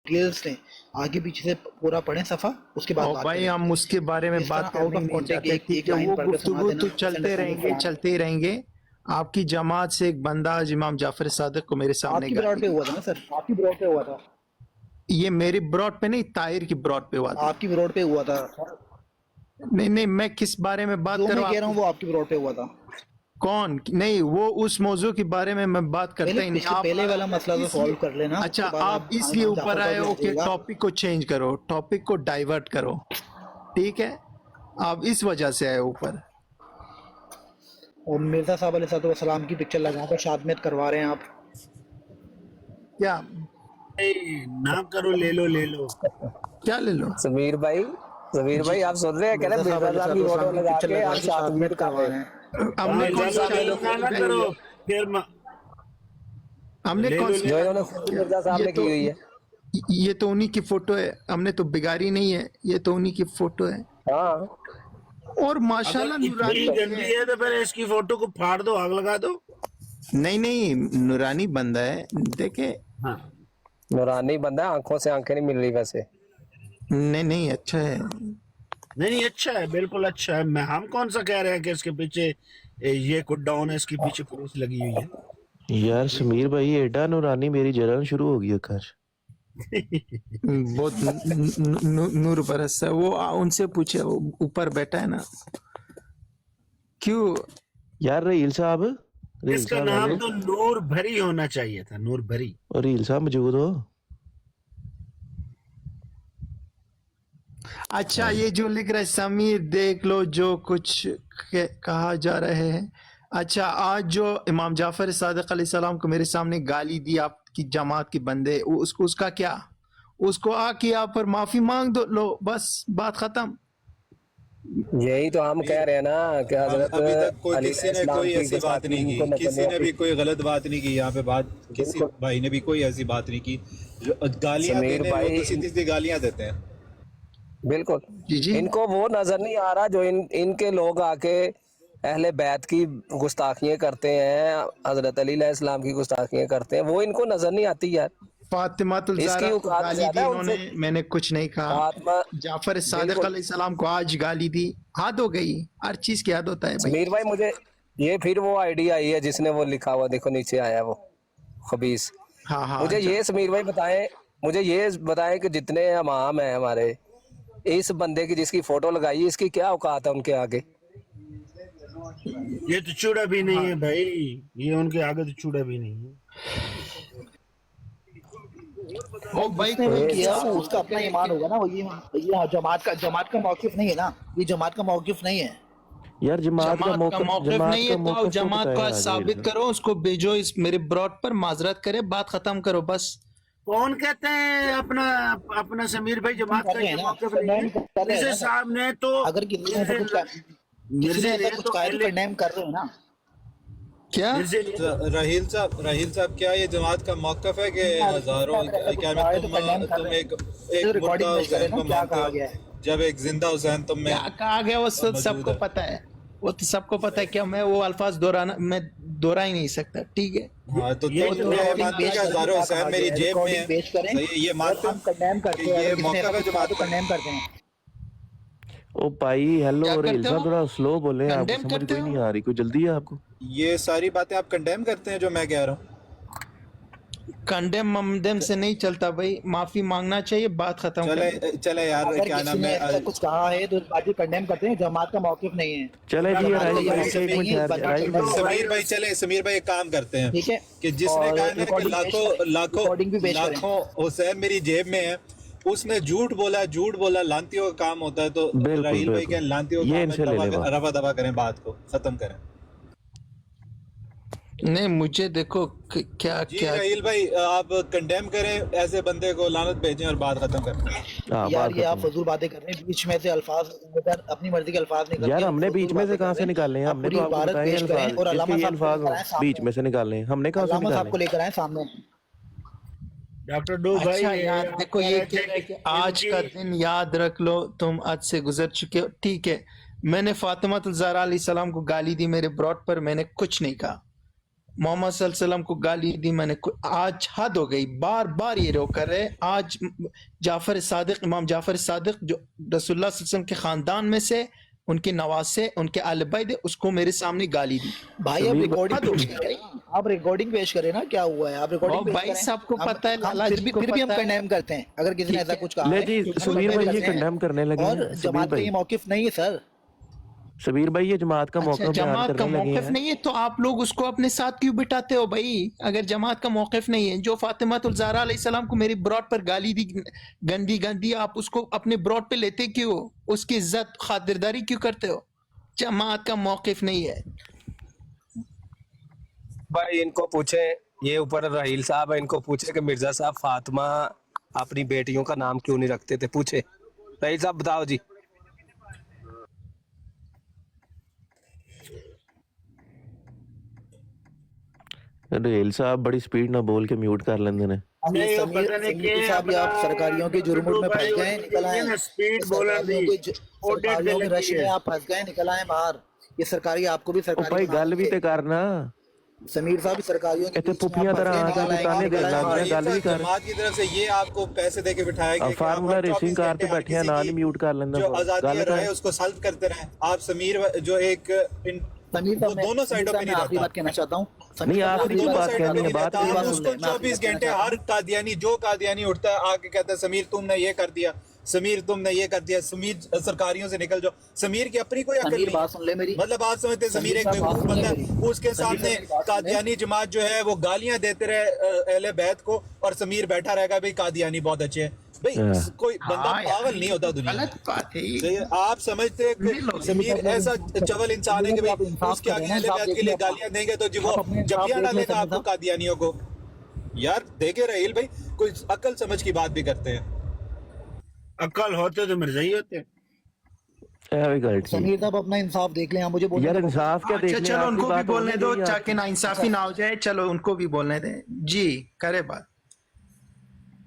Details लें, आगे पीछे से पूरा पढ़ें सफ़ा, उसके बाद और बात भाई करें। हम उसके बारे में इस बात तरह आउट करने ऑफ नहीं कॉन्टेक्ट चाहते, एक ठीक है? लाइन वो पढ़ के सुना गुफ्तगू देना, तो चलते ही रहेंगे। आपकी जमात से एक बंदा आज इमाम जाफर सादिक को मेरे सामने आपकी ब्रॉड पे गाली, हुआ था ना सर, आपकी ब्रॉड पे हुआ था, ये मेरी ब्रॉड पे नहीं, ताहिर की ब्रॉड पे हुआ था। आपकी ब्रॉड पे हुआ था। नहीं, मैं किस बारे में बात जो कर मैं रहा हूँ कह रहा हूँ आपकी? वो आपकी ब्रॉड पे हुआ था। कौन? नहीं, वो उस मौजू के बारे में मैं बात पहले करता ही नहीं। पिछले आप पहले वाला मसला तो सॉल्व इसलिए, कर लेना, अच्छा, उसके बाद आप आप इसलिए इमाम ऊपर जाफर पर आए भी हो आ कि जाइएगा। टॉपिक को चेंज करो, टॉपिक को डाइवर्ट करो, ठीक है? आप इस वजह से आए ऊपर। और मिर्जा साहब अलैहिस्सलाम की पिक्चर लगा कर शादमेत करवा रहे हैं आप। क्या ना करो, ले लो। क्या ले लो? समीर जी भाई आप सुन रहे हैं? कह रहे मिर्जा साहब मिर्जा साहब की फोटो अलैहिस्सलाम की लगा पिक्चर के लगा हम के शादमेत शादमेत कर करवा रहे रहे हैं। हैं। हमने कौन सी मिर्जा साहब शादी ऐसा ना की करो, है? फिर हमने ले कौन लो सी जो ले इन्होंने शादी खुद की है? मिर्जा साहब ने की हुई है। ये तो उन्हीं की फोटो है, हमने तो बिगाड़ी नहीं है, ये तो उन्हीं की फोटो है। हाँ और माशाल्लाह अगर नूरानी इतनी गंदी है तो फिर इसकी फोटो को फाड़ दो, आग लगा दो। नहीं, नूरानी बंदा है, देखे। हाँ, नूरानी बंदा है, आंखों से आंखें नहीं मिल रही वैसे। नहीं, अच्छा है। नहीं अच्छा है, बिल्कुल अच्छा है। मैं हम कौन सा कह रहे हैं कि इसके पीछे ये कुट डाउन है, इसके पीछे पुलिस लगी हुई है। यार समीर भाई एडा नूरानी मेरी जलन शुरू हो गई है कर। बहुत नूर बरस है वो। उनसे पूछे, वो ऊपर बैठा है ना। क्यों? यार रहील साहब इसका नाम तो नूर भरी होना चाहिए था, नूर भरी। और रहील साहब मौजूद हो? अच्छा, ये जो लिख रहा है समीर, देख लो जो कुछ कहा जा रहे हैं। अच्छा, आज जो इमाम जाफर सादिक अलैहिस्सलाम को मेरे सामने गाली दी आपकी जमात के बंदे, उसको उसका क्या? उसको आके आप पर माफी मांग दो, लो बस बात खत्म। यही तो हम कह रहे हैं ना कि हजरत अभी तक कोई अली किसी ने इस्लाम कोई की ऐसी बात नहीं गुस्ताखी को की, किसी ने भी नजर कोई गलत बात नहीं की यहाँ पे। बात किसी बिल्कुल भाई ने भी कोई ऐसी बात नहीं की। जो गालियां समीर देने वो भाई तो सीधी सीधी गालियां देते हैं। बिल्कुल जी। इनको वो नजर नहीं आ रहा जो इनके लोग आके अहले बैत की गुस्ताखियां करते हैं, हजरत अली इस्लाम की गुस्ताखियां करते हैं, वो इनको नजर नहीं आती यार। फातिमातुल ज़हरा इसकी को औकात गाली ज्यादा दी है इन्होंने, उनसे। मैंने कुछ नहीं कहा। फातिमा जाफर सादिक बिल्कुल। अलैहिस्सलाम को आज गाली दी, हद हो गई। हर चीज की हद होता है भाई। समीर भाई मुझे ये फिर वो आइडिया आई है जिसने वो लिखा हुआ देखो नीचे आया वो खबीस। हाँ, मुझे ये समीर भाई बताएं, मुझे ये बताएं कि जितने इमाम हैं हमारे, इस बंदे की जिसकी फोटो लगाई है, इसकी क्या औकात है उनके आगे? ये तो चूड़ा भी नहीं है भाई, ये उनके आगे तो चूड़ा भी नहीं है। ओ भाई, जिसने वो किया वो उसका अपना ईमान होगा ना। वो ये जमात का मौकिफ नहीं है ना, ये जमात का मौकिफ नहीं है। यार जमात का मौक़िफ़ नहीं है तो मौक़िफ़ जमात को आज बताया साबित करो, उसको भेजो, इस मेरे ब्रॉड पर माजरत करे, बात खत्म करो बस। कौन कहते हैं अपना अपना समीर भाई जमात कर का रहे ये हैं ना, मौक़िफ़ नहीं कंडेम है? कर रहे हैं मिर्जे ना। साहब ने तो अगर किसी ने ऐसा कुछ कहा तो कंडेम कर रहे हैं ना। क्या? मिर्जे ने तो राहिल साहब क्या ये जमात का मौकफ है कि हजारों क्या मैं तुम एक मुर्दा हुसैन को मानते हो, जब एक जिंदा हुसैन तुम में क्या कहा गया वो मौजूद सबको है। पता है, वो तो सबको पता है। क्या मैं वो अल्फाज मैं दोहरा ही नहीं सकता, ठीक है? हाँ तो ये तुम तो ये recording मानते हो कि हजारों हुसैन मेरी जेब में है, पेश करें सही है, ये मानते और हम कंडेम हो करते कि हैं। ये अगर किसी ने मौका ऐसा है कुछ कहा जमात तो का? कंडेम करते हैं। ओ भाई हेलो क्या रहील करते साहब हो? थोड़ा स्लो बोले, आपको कंडेम समझ करते कोई हो? नहीं आ रही, कोई जल्दी है आपको? ये सारी बातें आप कंडेम करते हैं जो मैं कह रहा हूँ? कंडेम ममडेम से नहीं चलता भाई, माफी मांगना चाहिए, बात खत्म कर। चले यार, अगर क्या किसी नाम ने है ऐसा कुछ कहा है तो बाकी कंडेम करते हैं। जमात का मौकिफ नहीं है। चले जी जमात का राहिल ये भाई मौकिफ एक नहीं मिनट है, ठहर बाकी राहिल कंडेम भाई। समीर भाई चले, समीर भाई एक काम करते हैं ठीक है कि जिसने और कहा ना कि रिकॉर्डिंग भी पेश करें। लाखों हुसैन मेरी जेब में है, उसने झूठ बोला, लांतियों का काम होता है। तो बिल्कुल, राहिल भाई के बिल्कुल। लांतियों ये का इनसे ले ले काम बात। है, रफा दफा करें, बात को खत्म करें। नहीं, मुझे देखो क्या जी क्या राहिल भाई आप कंडेम करें ऐसे बंदे को, लानत भेजें और बात खत्म करें। हाँ यार बात ये आप खत्म। फजूल बातें कर रहे हैं, बीच में से अल्फाज अपनी मर्जी के अल्फाज निकल यार के हमने फजूल बीच में से बातें कहाँ कर से रहे हैं। निकाले हैं? आप हमने पूरी तो आपको इबारत बताए पेश करें अल्फाज, और इसके अल्लामा ये साहब को अल्फाज लेकर हो आए बीच सामने। में से निकाले हैं, हमने कहाँ से अल्लामा साहब निकाले? को लेकर आए सामने। डॉक्टर डो भाई अच्छा यार देखो, ये कह रहा है कि आज का दिन याद रख लो, तुम आज से गुजर चुके हो, ठीक है? मैंने फातिमा ज़हरा अलैहिस्सलाम को गाली दी मेरे ब्रॉड पर, मैंने कुछ नहीं कहा। मोहम्मद सल्लल्लाहु अलैहि वसल्लम को गाली दी मैंने, आज हद हो गई, बार बार ये रोक कर रहे। आज जाफर सादिक, इमाम जाफर सादिक जो रसूलुल्लाह सल्लल्लाहु अलैहि वसल्लम के खानदान में से, उनके नवासे, उनके आले बैत, उसको मेरे सामने गाली दी। भाई आप रिकॉर्डिंग पेश करें, आप रिकॉर्डिंग पेश करें ना, क्या हुआ है, आप रिकॉर्डिंग पेश भाई करें। साहब को हम- पता है, हम लाला फिर जी भी को फिर भी हम पता है। कंडेम करते हैं अगर किसी ने ऐसा कुछ कहा ले है, जी, हम समीर condemn भाई ये करते हैं। कंडेम करने लगे और हैं, समीर जमात का भाई। ये मौकिफ नहीं है सर। सबीर भाई ये जमात का अच्छा, मौका बयान जमात का करने लगे मौकिफ हैं। नहीं है तो आप लोग उसको अपने साथ क्यों बिठाते हो भाई? अगर जमात का मौकिफ नहीं है, जो फातिमातुल ज़हरा अलैहिस्सलाम को मेरी ब्रॉड पर गाली दी गंदी गंदी, आप उसको अपने ब्रॉड पे लेते क्यों? उसकी इज्जत खातिरदारी क्यों करते हो? जमात का मौकिफ नहीं है। भाई इनको पूछे, ये ऊपर राहील साहब है, इनको पूछे कि मिर्जा साहब फातिमा अपनी बेटियों का नाम क्यों नहीं रखते थे, पूछे। राहील साहब बताओ जी। रेल साहब बड़ी स्पीड ना बोल के म्यूट कर लेंदे ने। नहीं, वो समीर पता नहीं समीर कि साहब ये आप अपना सरकारियों के जुर्म में फंस भाई गए, निकल आए। ये स्पीड ये बोलर सरकारियों दी के ऑडिट सरकारियों के लगी रश में है। आप फंस गए, निकल आए बाहर। ये सरकारी आपको भी ओ सरकारी भाई बना गल भी देंगे। ते करना। समीर साहब सरकारियों के इतने बीच में पुफिया आप फंस तरह गए, आके निकल कोई ताने आए, देन निकल लग आए। गया, गल भी कर। जमात की तरफ से ये आपको पैसे देके बिठाया गया कि आप फार्मूला हर 24 रेसिंग कार घंटे ते हर बैठे हैं, किसी ना की नहीं म्यूट कर लेंदा। जो आजादी गल रहे कर। उसको सल्व करते रहे। आप समीर जो एक समीर वो साहब दोनों साइडों पे मैं नहीं आखिरी रहता। बात कहना चाहता हूँ। नहीं, आखिरी दोनों बात साइडों कहनी पे है, नहीं बात रहता। नहीं आप है। उसको 24 घंटे हर कादियानी, जो कादियानी उठता है आके कहता है समीर तुमने ये कर दिया, समीर तुमने ये कर दिया, समीर सरकारियों से निकल जाओ। समीर की अपनी कोई अकल समीर नहीं बात सुन ले है। मेरी। मतलब आप समझते हैं समीर एक समीर साहब, बेवकूफ बात बंदा सुन ले है, मेरी। उसके समीर सामने साहब, मेरी बात सुन ले। कादियानी जमात जो है वो गालियां देते रहे अहले बैत को, और समीर बैठा रहेगा भाई कादियानी बहुत अच्छे हैं। भाई कोई बंदा हाँ यार, पागल नहीं होता दुनिया में। गलत बात है ये। तो ये आप समझते हैं कि समीर ऐसा चवल इंसान है कि भाई उसके आगे अहले बैत के लिए गालियां देंगे तो जी वो जबिया ना लेगा आपको कादियानियों को। यार देखे रहील भाई, कोई अकल समझ की बात भी करते हैं। अक्ल होते तो मिर्जा ही होते। ए भी गल ठीक। समीर साहब अपना इंसाफ देख लें, आप मुझे बोलने यार दो। इंसाफ क्या अच्छा देखने, चलो आखिरी उनको भी बात बोलने होने दो, दो यार। ताकि ना इंसाफी ना हो जाए। चलो उनको भी बोलने दें जी, करे बात।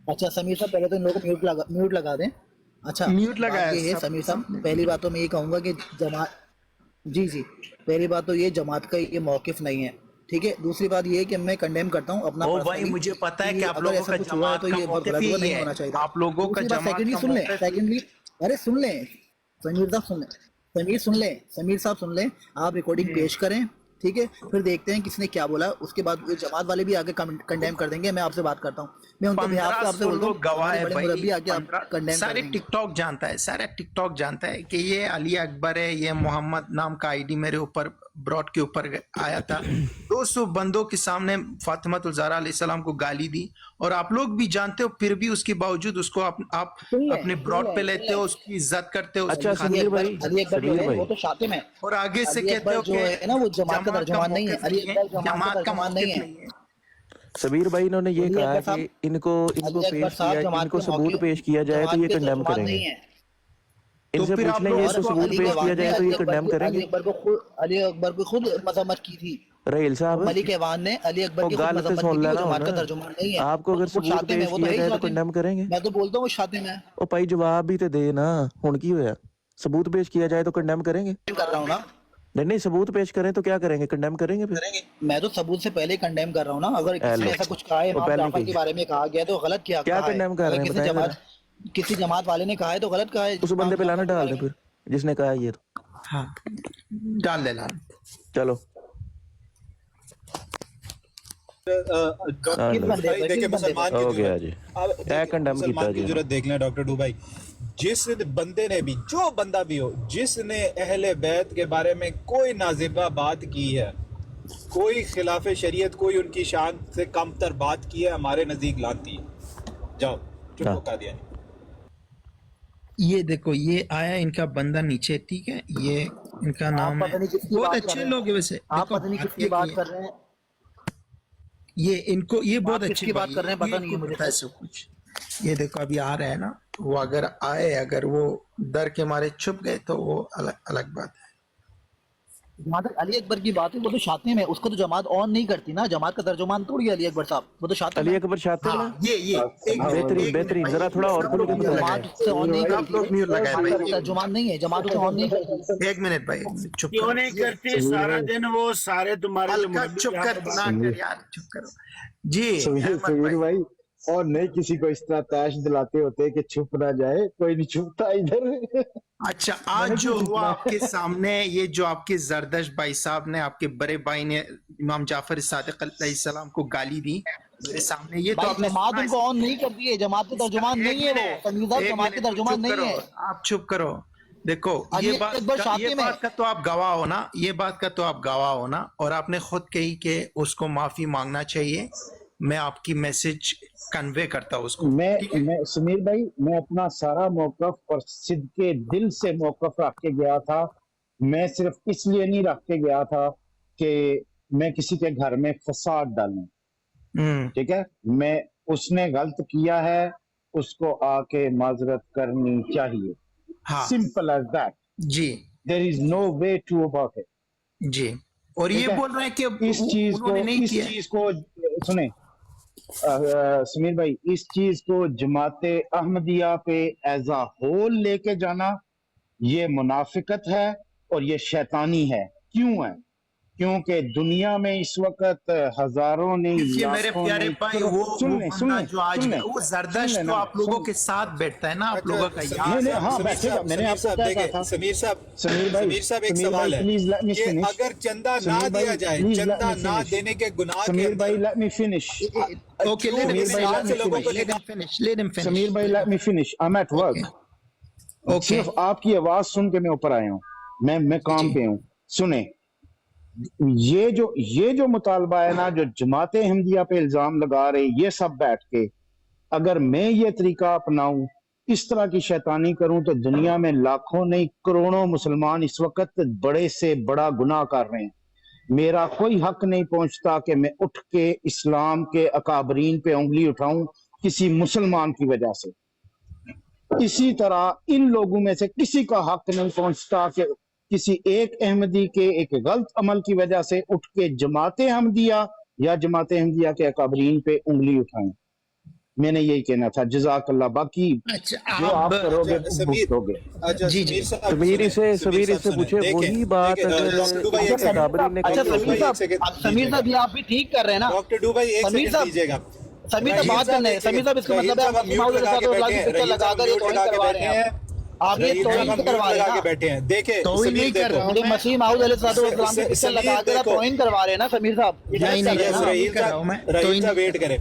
अच्छा समीर साहब पहले तो इन लोगों को म्यूट लगा दें। अच्छा म्यूट लगाया बात ये है सब- समीर साहब, पहली बात तो मैं ये कहूंगा कि जमात, जी जी, पहली बात तो ये जमात का ये मौकिफ नहीं है, ठीक है। दूसरी बात ये है कि मैं कंडेम करता हूँ अपना ओ भाई personally मुझे पता है कि आप अगर लोगों ऐसा का कुछ हुआ है जमात तो का ये बहुत मौकिफ गलत ही हुआ, नहीं है। होना चाहिए। आप लोगों का दूसरी बात, जमात सेकेंडली का सुन ले, मौकिफ- सेकेंडली अरे सुन ले समीर साहब, सुन ले समीर, सुन ले समीर साहब, सुन ले। आप रिकॉर्डिंग पेश करें, ठीक है, फिर देखते हैं किसने क्या बोला। उसके बाद ये जमात वाले भी आगे कंडेम कर देंगे। मैं आपसे बात करता हूँ, मैं उनके बिहाफ पे आपसे 1500 बोलता हूँ, लोग गवाह है बड़े भाई। मुरब्बी आके आप 15 कंडेम कर सारे देंगे। टिकटॉक जानता है, सारा टिकटॉक जानता है कि ये अली अकबर है, ये मोहम्मद नाम का आईडी मेरे ऊपर ब्रॉड के ऊपर आया था। 200 बंदों के सामने फातिमातुल ज़हरा अलैहिस्सलाम को गाली दी, और आप लोग भी जानते हो, फिर भी उसके बावजूद उसको आप सुन ले, अपने सुन ब्रॉड ले, पे सुन लेते ले। हो, उसकी इज्जत करते हो, अच्छा, उसकी समीर भाई, अली अकबर जो समीर है भाई। वो तो शातिम है। और आगे से अली कहते हो अकबर जो है ना वो जमात का तर्जुमान नहीं है। अली अकबर जमात का तर्जुमान नहीं मौकिफ है। नहीं है। सबीर भाई इन्होंने ये अली कहा अकबर कि साहब- इनको अली अकबर पेश साहब किया, जमात इनको के सबूत मौके- पेश किया जाए तो ये जमात के कंडेम तर्जुमान करेंगे। नहीं है। इनसे फिर पूछ आप लेंगे, लोग इसको और सबूत अली पेश अकबर किया जाए तो ने ये कंडेम करेंगे। अली अकबर को खुद मजम्मत की थी। रेल साहब मलिक ऐवान ने अली अकबर वो की खुद गल तो मजम्मत सुन की थी। वो लेना जमात का होना। तर्जुमान नहीं है। आपको अगर वो सबूत शातिम है, पेश वो तो किया है ही जाए तो शातिम। कंडेम करेंगे। मैं तो बोलता हूँ वो शातिम है। ओ भाई जवाब भी तो दे ना, हुन की होया? सबूत पेश किया जाए तो कंडेम करेंगे? कर रहा हूँ ना, नहीं सबूत पेश करें तो क्या करेंगे, कंडेम करेंगे फिर? मैं तो सबूत से पहले कंडेम कर रहा हूँ ना। अगर किसी ने ऐसा कुछ कहा है, वो इमाम पहले जाफर के कही। बारे में कहा गया तो गलत क्या कहा है। condemn कर अगर रहे हैं, बताइए किसी जमात वाले ने कहा है तो गलत कहा है। उस बंदे पे लाना डाल दे फिर, जिसने कहा ये तो। हाँ डाल देना। चलो किस बंदे पे, देखिए किस बंदे मुसलमान पे? हो की गया जरूरत- जी। अब देखिए, condemn मुसलमान किया की जी। जरूरत देख लें डॉक्टर डूबाई, जिस बंदे ने भी, जो बंदा भी हो, जिसने अहले बैत के बारे में कोई नाजिबा बात की है, कोई खिलाफ शरीयत, कोई उनकी शान से कमतर बात की है, हमारे नजदीक लाती है। जाओ चुप हाँ। होकर दिया। ये देखो, ये आया इनका बंदा नीचे, ठीक है, ये इनका नाम पता है। नहीं किसकी बहुत बात कर अच्छे रहे हैं। लोग हैं वैसे। आप देखो, पता नहीं बात किसकी ये बात की है। कर रहे हैं। ये इनको, ये बहुत आप अच्छी किसकी बात कर रहे हैं, पता नहीं है मुझे। पता है सब कुछ। ये देखो अभी आ रहा है ना, वो अगर आए, अगर वो डर के मारे छुप गए तो वो अलग अलग बात है। जहाँ तक अली अकबर की बात है, वो तो शातिम है, उसको तो जमात ऑन नहीं करती ना, जमात का तर्जुमान थोड़ी है अली अकबर साहब, वो तो शातिम अली है। अकबर शातिम हाँ है। ये बेहतरीन बेहतरीन, जरा थोड़ा और खुल के पता जमात लगे। उसे ऑन नहीं आप करती लोग है, म्यूट लगाए भाई, तर्जुमान नहीं है, जमात उसे ऑन नहीं करती। एक मिनट भाई, एक मिनट, चुप क्यों करो, नहीं करती? सारा दिन वो सारे तुम्हारे जो हल्का मौलवी चुप यहाँ कर पे ना बात- कर यार, चुप करो जी। समीर अहमद समीर भाई, भाई, और नहीं किसी को इस तरह तैश दिलाते होते कि छुप ना जाए, कोई नहीं छुपता इधर। अच्छा आज जो हुआ आपके सामने, ये जो आपके जरदश्त भाई साहब ने, आपके बड़े भाई ने इमाम जाफर सादिक अलैहिस्सलाम को गाली दी मेरे सामने, ये तो भाई आपने जमात सुना उनको ऑन नहीं करती है, जमात के तर्जुमान नहीं है वो, समीर साहब जमात के तर्जुमान नहीं है। आप चुप करो। देखो अली ये अकबर बात शातिम है। का तो आप गवाह हो ना, ये बात का तो आप गवाह हो ना, और आपने खुद कही कि उसको माफी मांगना चाहिए। मैं आपकी मैसेज कन्वे करता हूँ उसको। मैं समीर भाई, मैं अपना सारा मौकफ और सिद्के दिल से मौकफ रख के गया था। मैं सिर्फ इसलिए नहीं रख के गया था कि मैं किसी के घर में फसाद डालूं, ठीक है। मैं, उसने गलत किया है, उसको आके माजरत करनी चाहिए, हाँ सिंपल एज दैट। जी there is no way to about it. जी, और ये ठीक है? बोल रहे हैं कि इस चीज को सुने समीर भाई, इस चीज को जमाते अहमदिया पे एज अ होल लेके जाना, ये मुनाफिकत है और ये शैतानी है। क्यों है? क्योंकि दुनिया में इस वक्त हजारों ने, देखिए मेरे प्यारे भाई, वो बंदा जो आज वो जरदश्त तो आप लोगों के साथ बैठता है ना, आप लोगों का याद है। हाँ बैठेगा, मैंने आपको क्या कहा था। समीर साहब, समीर भाई, समीर साहब एक समीर सवाल भाई, है please let me कि finish. अगर चंदा ना समीर भाई, दिया जाए, please let चंदा me ना finish. देने के गुनाह के समीर भाई अंदर, let me finish. ओके, क्यों इस बात से लोगों को let him finish, let him finish. Sameer भाई let me finish. I'm at work. Okay सिर्फ आपकी आवाज सुन के मैं ऊपर आया हूँ, मैं काम पे हूँ। सुने, ये जो मुतालबा है ना, जो जमाते अहमदिया पे इल्जाम लगा रहे ये सब बैठ के, अगर मैं ये तरीका अपनाऊं, इस तरह की शैतानी करूं, तो दुनिया में लाखों नहीं करोड़ों मुसलमान इस वक्त बड़े से बड़ा गुनाह कर रहे हैं। मेरा कोई हक नहीं पहुंचता कि मैं उठ के इस्लाम के अकाबरीन पे उंगली उठाऊं किसी मुसलमान की वजह से। इसी तरह इन लोगों में से किसी का हक नहीं पहुंचता कि किसी एक अहमदी के एक गलत अमल की वजह से उठ के जमाते अहमदिया या जमाते अहमदिया के अकाबरीन पे उंगली उठाएं। मैंने यही कहना था। जज़ाकल्लाह। बाकी अच्छा, जो आप करोगे समीर, भुगतोगे। अच्छा जी, जी। समीर समीर से पूछे वही बात अगर अकाबरी ने अच्छा कही समीर साहब, समीर साहब ये आप भी ठीक कर रहे हैं ना। डॉक्टर डू भाई एक समीर सेकंड साहब, दीजिएगा। समीर साहब बात करने हैं। समीर साहब इसका मतलब है आप म्यूट लगा के बैठे हैं, रहीम साहब म्यूट लगा के बैठे हैं, आप ये रहीम साहब तौहीन म्यूट करवा रहे लगा के हैं ना। बैठे हैं। देखे तौहीन नहीं कर रहा हूं ये मसीह माऊद अलैहिस्सलाम की पिक्चर लगा कर आप देखो। तौहीन करवा रहे हैं ना समीर साहब। ये नहीं, गलत कर रहे हैं यस, ना। रहीम कर रहा हूं मैं, साहब, रहीम तो साहब वेट करें।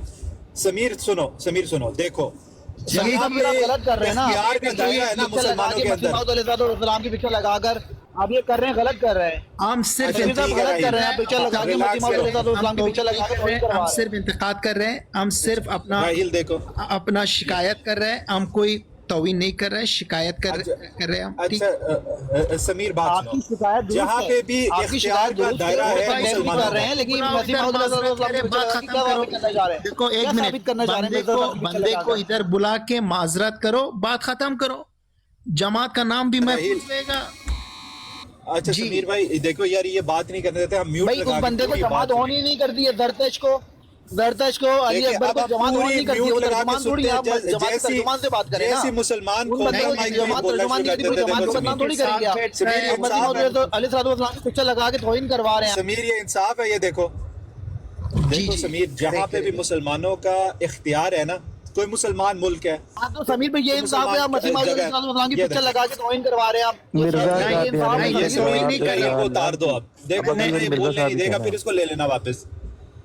समीर सुनो, देखो समीर साहब ये आप गलत कर रहे हैं ना। इख्तियार का दायरा है ना मुसलमानों के अंदर। माऊद अलैहिस्सलाम की पिक्चर लगाकर आप ये कर रहे हैं, गलत कर रहे हैं। हम सिर्फ समीर साहब गलत कर रहे हैं, आप पिक्चर लगा के मसीह माऊद अलैहिस्सलाम की पिक्चर लगा के तौहीन करवा हम रहे हैं। सिर्फ इंतकाद कर रहे हैं, हम सिर्फ राहिल देखो, अपना शिकायत कर रहे हैं, हम कोई तौहीन नहीं कर रहे हैं, शिकायत कर रहे हैं हम। ठीक, अच्छा समीर बात आपकी सुनो, शिकायत दुरुस्त जहाँ है। पे भी आपकी इख्तियार शिकायत का दुरुस्त दायरा है है, मुसलमानों कर रहे हैं, का। लेकिन पूरा मसीह उधर माऊद बात अलैहिस्सलाम की बात पिक्चर खत्म क्या करो। करना चाह रहे हैं? देखो एक क्या मिनट, साबित करना चाह रहे हैं? बंदे को इधर बुला के माजरत करो, बात खत्म करो, जमात का नाम भी महफूज रहेगा। अच्छा जी। समीर भाई देखो यार, ये बात नहीं करने देते हम। म्यूट भाई लगा उस के बंदे को पूरी जमात बात ऑन ही नहीं करती है। दरतश को अली देखिए, अकबर अब को आप जमात ऑन पूरी नहीं करती है। म्यूट वो लगा के तर्जुमान थोड़ी सुनते है, हैं। आप जमात जैसी- तर्जुमान से बात करें ना। जैसी मुसलमान उन को बंदे को माइक में जमात बोलना तर्जुमान शुरू नहीं कर करती, देते जमात थे, को समीर। बदनाम थोड़ी करेंगे आप। समीर, आप मसीह माऊद अलैहिस्सलाम की पिक्चर लगा के तौहीन करवा रहे हैं। समीर ये इंसाफ है, ये देखो जी। समीर, जहाँ पे भी मुसलमानों का इख्तियार है ना, कोई मुसलमान मुल्क है, हाँ तो समीर भाई ये इंसाफ है, आप मसीह माऊद जगह- अलैहिस्सलाम की ये पिक्चर देखो। लगा के तौहीन करवा रहे हैं आप। ये मिर्जा इंसाफ का है, प्यारा ये ये मिर्जा समीर का नहीं कर रही, प्यारा वो उतार दो आप। देखो अब नहीं अभी बोलने मिर्जा नहीं साहब देगा, ही फिर इसको ले लेना वापस,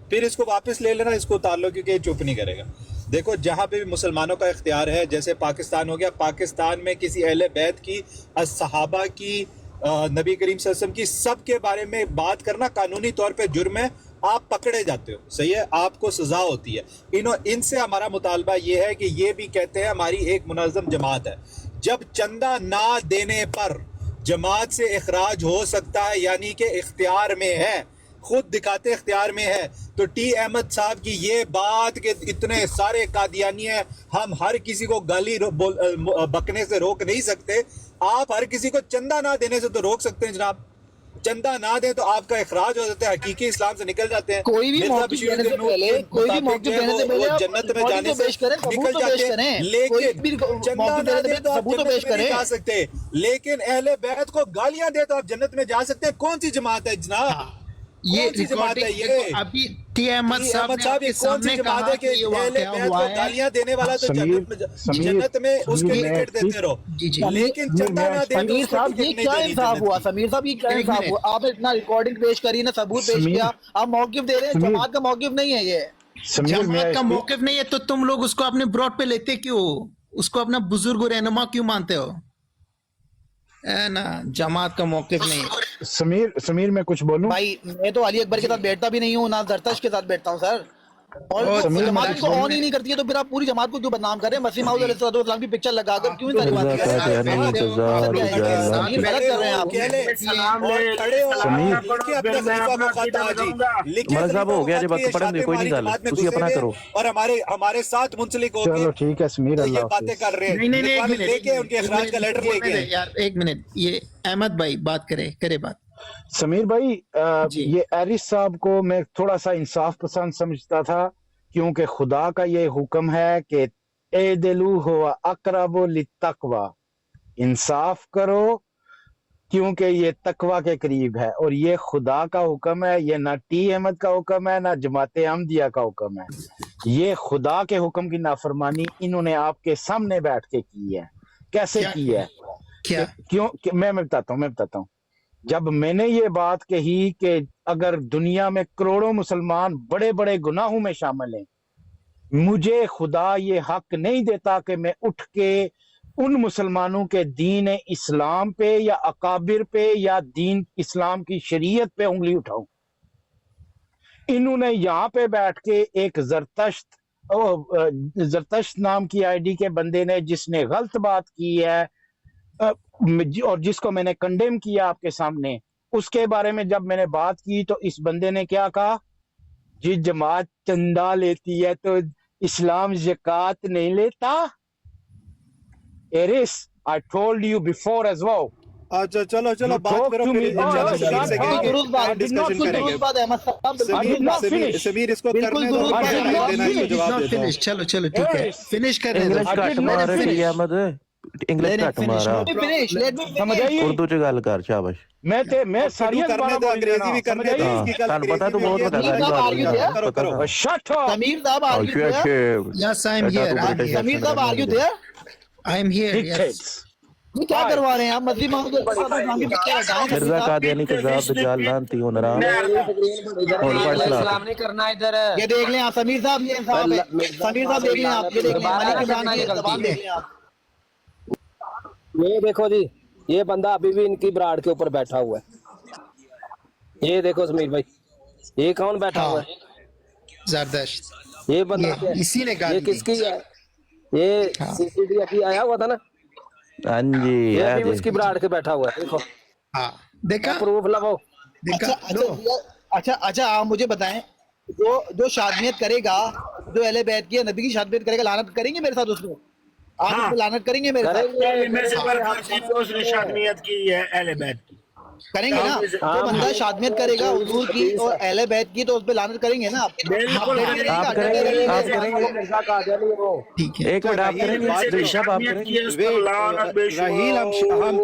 फिर इसको वापस ले लेना, इसको उतार लो, क्योंकि ये चुप नहीं करेगा। देखो जहाँ पे भी मुसलमानों का इख्तियार है, जैसे पाकिस्तान हो गया, पाकिस्तान में किसी अहले बैत की, सहाबा की, नबी करीम सल्लल्लाहु अलैहि वसल्लम की, सब के बारे में बात करना कानूनी तौर पे जुर्म है, आप पकड़े जाते हो, सही है, आपको सजा होती है। इनसे हमारा मुतालबा ये है कि ये भी कहते हैं हमारी एक मुनज़्ज़म जमात है, जब चंदा ना देने पर जमात से इखराज हो सकता है, यानी कि इख्तियार में है, खुद दिखाते इख्तियार में है, तो टी अहमद साहब की ये बात कि इतने सारे कादियानी हैं, हम हर किसी को गाली बकने से रोक नहीं सकते, आप हर किसी को चंदा ना देने से तो रोक सकते हैं जनाब। चंदा ना दे तो आपका इखराज हो जाता है, हकीकी इस्लाम से निकल जाते हैं। कोई भी मिर्जा मौक़िफ़ बशीरुद्दीन देने से नूर पहले, के कोई भी मुताबिक मौक़िफ़ जो है देने से पहले वो आप जन्नत में बॉडी जाने तो से पेश करें, सबूत निकल तो पेश जाते हैं। करें। कोई लेकिन भी चंदा मौक़िफ़ ना देने से दे पहले तो आप सबूत तो जन्नत पेश में नहीं करें। जा सकते, लेकिन अहले बैत को गालियां दे तो आप जन्नत में जा सकते हैं। कौन सी जमात है जनाब? ये कौन सी जमात है रिकॉर्डिंग ये? अभी टी अहमद टी साहब अहमद ने साहब, ये आपके कौन सी सामने जमात कहा है कि कि ये अहले वाकया बैत हुआ को है। गालियां देने वाला तो जन्नत में उसके समीर, टिकट देते ठीक- रहो, जी जी लेकिन समीर, चंदा मैं ना दे तो समीर उसको साहब, ये टिकट नहीं क्या देनी इंसाफ हुआ? जन्नत की। समीर साहब, ये क्या एक इंसाफ मिनट। हुआ? आपने इतना रिकॉर्डिंग पेश करी ना, सबूत पेश समीर- किया, आप मौक़िफ़ दे रहे हैं। समीर- जमात का मौक़िफ़ नहीं है ये। समीर मैं जमात का इसकी- मौकिफ नहीं है तो तुम लोग उसको अपने ब्रॉड पे लेते क्यों? उसको अपना बुजुर्ग रहनुमा क्यों मानते हो? है ना, जमात का मौकिफ नहीं है। समीर मैं कुछ बोलूं? भाई मैं तो अली अकबर के साथ बैठता भी नहीं हूँ, ना जरतश के साथ बैठता हूँ सर। और और वो समीर, जमात मैं को ऑन ही नहीं करती है, तो फिर आप पूरी जमात को क्यों बदनाम कर रहे हैं? मसीह माऊद अलैहिस्सलाम की पिक्चर लगाकर क्यों इन सारी बातें कर रहे हैं? मिर्ज़ा मकसद क्या है? कादियानी समीर गलत कर रहे हैं आप। मलक साहब हो गया, जब वक्त पढ़न दे कोई नहीं गल, तुसी अपना करो। और हमारे साथ मुंसलिक हो चलो के ठीक है समीर, ये अल्लाह बातें हाफिज। कर रहे हैं। नहीं नहीं नहीं, एक मिनट, लेके उनके अखराज का लेटर लेके आए। यार एक मिनट, ये अहमद भाई बात करे बात। समीर भाई, जी। ये एरिस साहब को मैं थोड़ा सा इंसाफ पसंद समझता था, क्योंकि खुदा का ये हुक्म है कि ए दिलू हो अकरबो लितकवा, इंसाफ करो क्योंकि ये तकवा के करीब है। और ये खुदा का हुक्म है, ये ना टी अहमद का हुक्म है, ना जमात अहमदिया का हुक्म है। ये खुदा के हुक्म की नाफरमानी इन्होंने आपके सामने बैठ के की है। कैसे क्या- की है? क्या? मैं बताता हूँ। जब मैंने ये बात कही कि अगर दुनिया में करोड़ों मुसलमान बड़े बड़े गुनाहों में शामिल हैं, मुझे खुदा ये हक नहीं देता कि मैं उठ के उन मुसलमानों के दीन इस्लाम पे या अकाबिर पे या दीन इस्लाम की शरीयत पे उंगली उठाऊं। इन्होंने यहाँ पे बैठ के एक जरतश्त नाम की आईडी के बंदे ने, जिसने गलत बात की है और जिसको मैंने कंडेम किया आपके सामने, उसके बारे में जब मैंने बात की तो इस बंदे ने क्या कहा? जी जमात चंदा लेती है तो इस्लाम ज़कात नहीं लेता। एरिस, I told you before as well. अच्छा चलो बात करो, फिर इंशाल्लाह समीर से करेंगे, दुरुस्त बात, डिस्कशन बिल्कुल करेंगे। दुरुस्त बात है अहमद साहब, बिल्कुल समीर इसको बिल्कुल करने दो, दुरुस्त बात है। टाइम देना, इसको जवाब देता हूं। फिनिश, चलो ठीक है, फिनिश कर रहे इंग्लिश घट मार टी अहमद, इंग्लिश घट मारा, फिनिश, लेट मी समझ फिनिश। आई? उर्दू च गल कर, शाबाश। मैं सारी करने दो, अंग्रेजी भी करने दो, हाँ, इसकी गल तान पता तो बहुत अंग्रेजी बता में साहब आर्ग्यू किया। करो। Shut up. समीर साहब argue there, yes I am here, Sameer साहब argue there. I am here, yes. Dickheads. ये क्या करवा रहे हैं आप? मसीह माऊद अलैहिस्सलाम की पिक्चर हटाएं। मिर्ज़ा कादियानी कज़ाब दज्जाल लानती हो नराम। और पढ़ सलाह। इस्लाम नहीं करना इधर। ये देख लें आप, समीर साहब ये इंसाफ है। समीर साहब देख लें आप, ये देख लें मलिक इमरान की ज़बान देख लें आप। ये देखो जी, ये बंदा अभी भी इनकी ब्राड के ऊपर बैठा हुआ है। ये देखो समीर भाई, ये कौन बैठा हुआ है? जरदश्त, ये बंदा ये इसी ने ये किसकी है? ये सीसीडी अभी आया हुआ था ना, हाँ जी, ये आ अभी जी। उसकी ब्राड के बैठा हुआ है। देखो हाँ देखा, प्रूफ लगाओ। अच्छा आप मुझे बताएं, जो शादमियत करेगा, जो अहले बैत की नबी की शादमियत करेगा, लानत करेंगे मेरे साथ उसको? आप उसको लानत करेंगे मेरे साथ? मेरे से पर उसने शादमियत की है अहले बैत की। करेंगे ना? जो बंदा शादमियत करेगा हुजूर की और अहले बैत की, तो उस पे लानत करेंगे ना आप? बिल्कुल आप करेंगे, आप करेंगे। मिर्जा कादियानी वो ठीक है। एक मिनट आप करेंगे, रील साहब आप करेंगे। राहील हम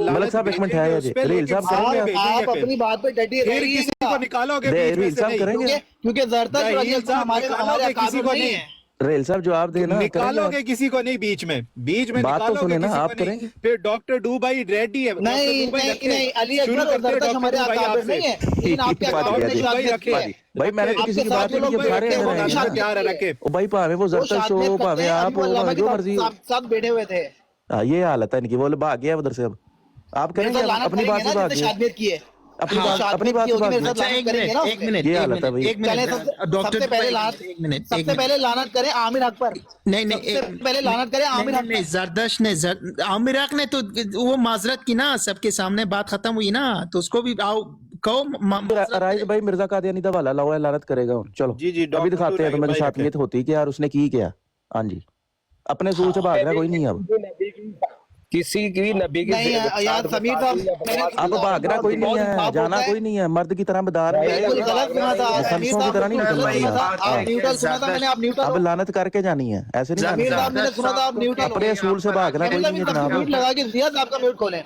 मलक साहब एक मिनट है जी, रील साहब करेंगे आप? आप अपनी बात पे डटी फिर रहिए, किसी को निकालोगे दे, बीच में रील से साहब नहीं। करेंगे? क्योंकि जरतश राहील रज़ी अल्लाह साहब हमारे निकालोगे किसी अकाबिर को नहीं नहीं। है। रेल साहब जवाब देना, करेंगे निकालोगे किसी को नहीं, बीच में बात तो निकालोगे सुने ना, किसी आप को नहीं। करेंगे? फिर डॉक्टर डूबाई रेडी है, नहीं, अली अकबर और जरतश हमारे अकाबिर नहीं है, लेकिन आपके अकाबिर ने शादमियत की है। भाई मैंने तो किसी की बात नहीं की, अब सारे अंदर आएंगे ना। प्यार रखे। ओ भाई भावे वो जरतश हो, भावे आप हो, भावे जो मर्जी हो। साथ बैठे हुए थे। हाँ, ये हालत है इनकी, वो भाग गया उधर से। अब आप करेंगे, अपनी बात से भाग गए, शादमियत की है, अपनी बात से भाग मेरे साथ गए। लानत करेंगे ना? एक मिनट, ये हालत है भाई। एक चले मिनट, डॉक्टर सबसे पहले लानत, एक मिनट, सबसे पहले लानत करें आमिर हक पर। नहीं सबसे पहले लानत करें आमिर हक नहीं, जरदश्त ने आमिर हक ने तो वो माजरत की ना, सबके सामने बात खत्म हुई ना, तो उसको भी आओ कहो। राइज भाई, मिर्जा कादियानी का हवाला लाओ, लानत करेगा। चलो जी, अभी डॉक्टर दिखाते हैं तुम्हें शादमियत होती क्या और उसने की क्या। हाँ जी, अपने सूल से भागना कोई नहीं अब। किसी की नबी की नहीं यार समीर साहब अब भागना कोई नहीं है, जाना कोई नहीं है, मर्द की तरह बता रहे हैं, बिल्कुल गलत सुना था समीर मुसलसलों की साहब, तरह नहीं बिल्कुल गलत निकलना सुना था। भैया। आप न्यूट्रल सुना था मैंने, आप न्यूट्रल अब हो। लानत करके जानी है, ऐसे नहीं समीर जानी साहब मैंने सुना था आप न्यूट्रल हो। अपने असूल से भागना कोई नहीं है सबको म्यूट जनाब। लगा के जिया साहब का म्यूट खोलें।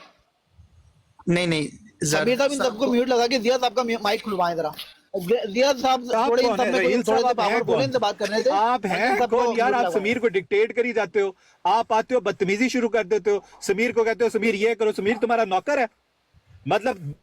नहीं नहीं समीर साहब इन सबको म्यूट लगा के जिया साहब का माइक खुलवाएं जरा। जिया साहब आप थोड़े इन कौन सब है? में रहील थोड़े साहब, से आप हैं पावर बोले, कौन? इनसे बात करने थे। आप हैं सबको कौन यार? म्यूट आप लगा। समीर को डिक्टेट करी जाते हो, आप आते हो बदतमीजी शुरू कर देते हो, समीर को कहते हो समीर ये करो, समीर तुम्हारा नौकर है? मतलब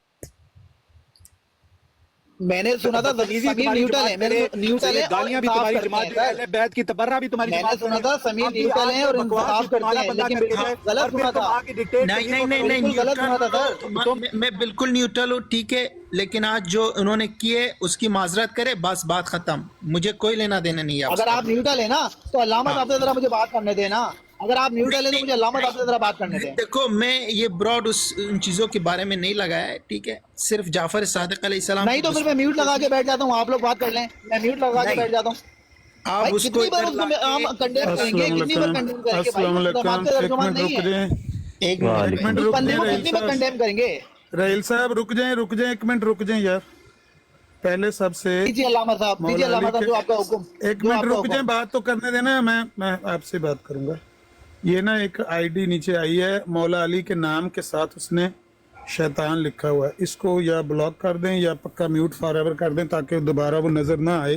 मैंने सुना था बदतमीजी समीर तुम्हारी न्यूट्रल जमात है, मैंने करे, न्यूट्रल है, गालियां भी इंसाफ तुम्हारी करते जमात हैं है, सर। अहले बैत की तबर्रा भी तुम्हारी मैंने जमात सुना करे। था समीर अब भी न्यूट्रल है और आप बकवास इंसाफ करते तुम्हारा हैं, बंदा लेकिन करके बिल्कुल जाए गलत और फिर सुना तुम था। आके डिक्टेट नहीं समीर नहीं को नहीं करो। नहीं बिल्कुल गलत सुना था सर। मैं बिल्कुल न्यूट्रल हूँ, ठीक है, लेकिन आज जो उन्होंने किए उसकी माजरत करे, बस बात खत्म, मुझे कोई लेना देना नहीं है अगर आपसे। आप न्यूट्रल है ना तो अल्लामा साहब से जरा मुझे बात करने देना। अगर आप न्यूट्रल है तो मुझे अल्लामा साहब से जरा बात करने दें। देखो मैं ये ब्रॉड उन चीजों के बारे में नहीं लगाया है, ठीक है, सिर्फ जाफर सादिक अलैहिस्सलाम नहीं तो फिर मैं म्यूट लगा के बैठ जाता हूँ, आप लोग बात कर लें, मैं म्यूट लगा के नहीं। बैठ जाता हूँ। आप भाई उसको कितनी बार इधर उसको हम कंडेम करेंगे, कितनी बार कंडेम करेंगे भाई, जमात का तर्जुमान नहीं है। एक मिनट उस बंदे को कितनी बार कंडेम करेंगे। रहील साहब रुक जाएं, एक मिनट रुक जाएं यार। पहले सबसे दीजिए अल्लामा साहब, दीजिए अल्लामा साहब, जो आपका हुक्म। एक जो मिनट आपका रुक हुक्म। जाएं, बात तो करने देना, मैं आपसे बात करूंगा। ये ना एक आईडी नीचे आई है, मौला अली के नाम के साथ उसने शैतान लिखा हुआ है, इसको या ब्लॉक कर दें या पक्का म्यूट फॉरएवर कर दें ताकि दोबारा वो नजर ना आए,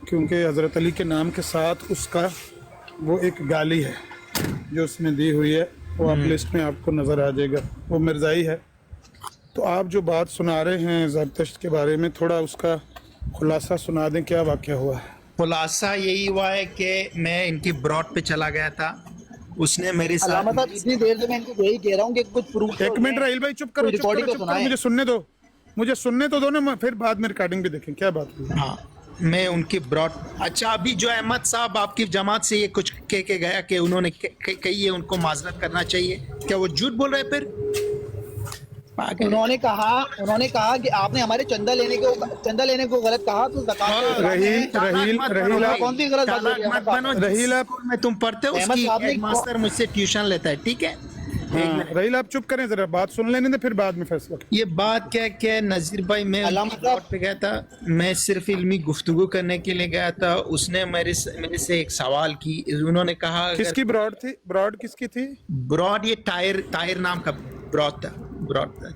क्योंकि हजरत अली के नाम के साथ उसका वो एक गाली है जो उसने दी हुई है, वो आप लिस्ट में आपको नजर आ जाएगा, वो मिर्जाई है। तो आप जो बात सुना रहे हैं ज़रतश्त के बारे में, थोड़ा उसका खुलासा सुना दें, क्या वाक़या हुआ है? खुलासा यही हुआ है कि मैं इनकी ब्रॉड पे चला गया था, उसने मेरे अल्लामा साथ साहब इतनी देर से मैं इनको यही कह रहा हूँ कि कुछ प्रूफ। एक मिनट राहिल भाई, चुप करो, रिकॉर्डिंग तो सुनाएं। मुझे सुनने तो दो ना, फिर बाद में रिकॉर्डिंग भी देखें क्या बात हुई। हाँ मैं उनकी ब्रॉड, अच्छा अभी जो अहमद साहब आपकी जमात से ये कुछ कह के गया कि उन्होंने कही है उनको माजरत करना चाहिए, क्या वो झूठ बोल रहे हैं फिर? उन्होंने कहा कि आपने हमारे चंदा लेने को गलत कहा, तो रहील कौन सी गलत बात बोली मत बनो, रहील आप में तुम पढ़ते हो अहमद उसकी साहब ने- मास्टर मुझसे ट्यूशन लेता है, ठीक है। हाँ, रहील आप चुप करें जरा, बात सुन लेने दे, फिर बाद में फैसला करें। ये बात क्या नजीर भाई, मैं अल्लामा ब्रॉड पे गया था, मैं सिर्फ इल्मी गुफ्तगू करने के लिए गया था, उसने मेरे से एक सवाल की, उन्होंने कहा किसकी ब्रॉड थी? ब्रॉड किसकी थी? ब्रॉड ये ताहिर नाम का ब्रॉड था,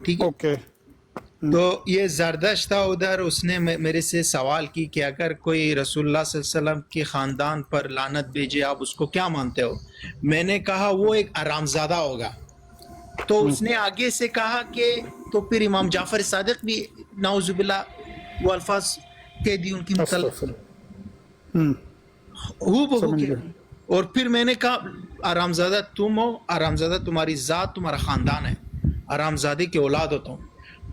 ठीक है। ओके, तो ये जरदश्त था उधर, उसने मेरे से सवाल की कि अगर कोई रसूलुल्लाह सल्लल्लाहु अलैहि वसल्लम के ख़ानदान पर लानत भेजे आप उसको क्या मानते हो? मैंने कहा वो एक आरामज़ादा होगा। तो उसने आगे से कहा कि तो फिर इमाम जाफर सादिक भी नाउजुबिल्लाह वो अल्फाज कह दी उनकी और फिर मैंने कहा आरामज़ादा तुम हो, आरामज़ादा तुम्हारी ज़ात, तुम्हारा ख़ानदान है, आरामज़ादे की औलाद हो तुम।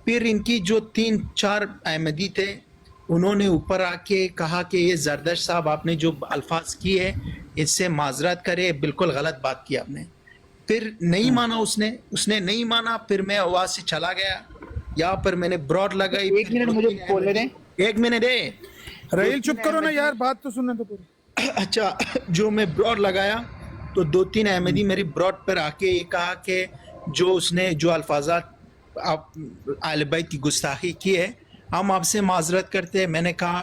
फिर इनकी जो 3-4 अहमदी थे उन्होंने ऊपर आके कहा कि ये जरदश्त साहब आपने जो अल्फाज किए इससे माजरत करे, बिल्कुल गलत बात की आपने। फिर नहीं माना उसने नहीं माना, फिर मैं आवाज से चला गया, यहाँ पर मैंने ब्रॉड लगाई। एक मिनट मुझे बोलने दें, एक मिनट रहील चुप करो ना यार, बात तो सुनने तो पूरी। अच्छा, जो मैं ब्रॉड लगाया तो 2-3 अहमदी मेरी ब्रॉड पर आके ये कहा कि जो उसने जो अल्फाजात आप अहले बैत की गुस्ताखी की है हम आपसे माजरत करते हैं। मैंने कहा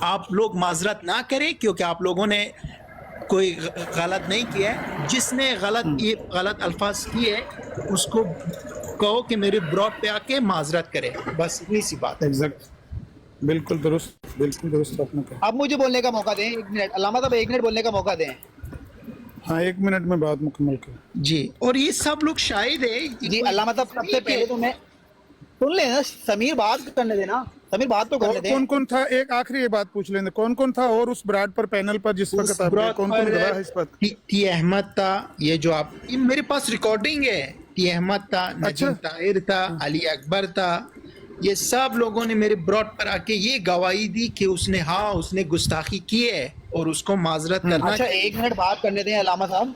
आप लोग माजरत ना करें क्योंकि आप लोगों ने कोई गलत नहीं किया है, जिसने ये गलत अल्फाज किए उसको कहो कि मेरे ब्रॉड पे आके माजरत करे, बस इतनी सी बात है। एग्जैक्ट, बिल्कुल दुरुस्त आपने कहा। अब मुझे बोलने का मौका दें, 1 मिनट अल्लामा साहब, 1 मिनट बोलने का मौका दें। हाँ, 1 मिनट में बात मुकम्मल कर जी। और ये सब लोग शाहिद है जी अल्लामा साहब, सबसे पहले तो मैं सुन लेना, समीर बात करने देना, समीर बात तो करने दें। कौन था, एक आखिरी बात पूछ लेंगे, कौन था और उस ब्राड पर पैनल पर जिस वक्त आप कौन गवाह है इस बात? टी अहमद था, ये जो आप मेरे पास रिकॉर्डिंग है, टी अहमद था, नजीम ताहिर था, अली अकबर था, ये सब लोगों ने मेरे ब्रॉड पर आके ये गवाही दी कि उसने गुस्ताखी की है और उसको माजरत करना। अच्छा 1 मिनट बात करने दें अल्लामा साहब।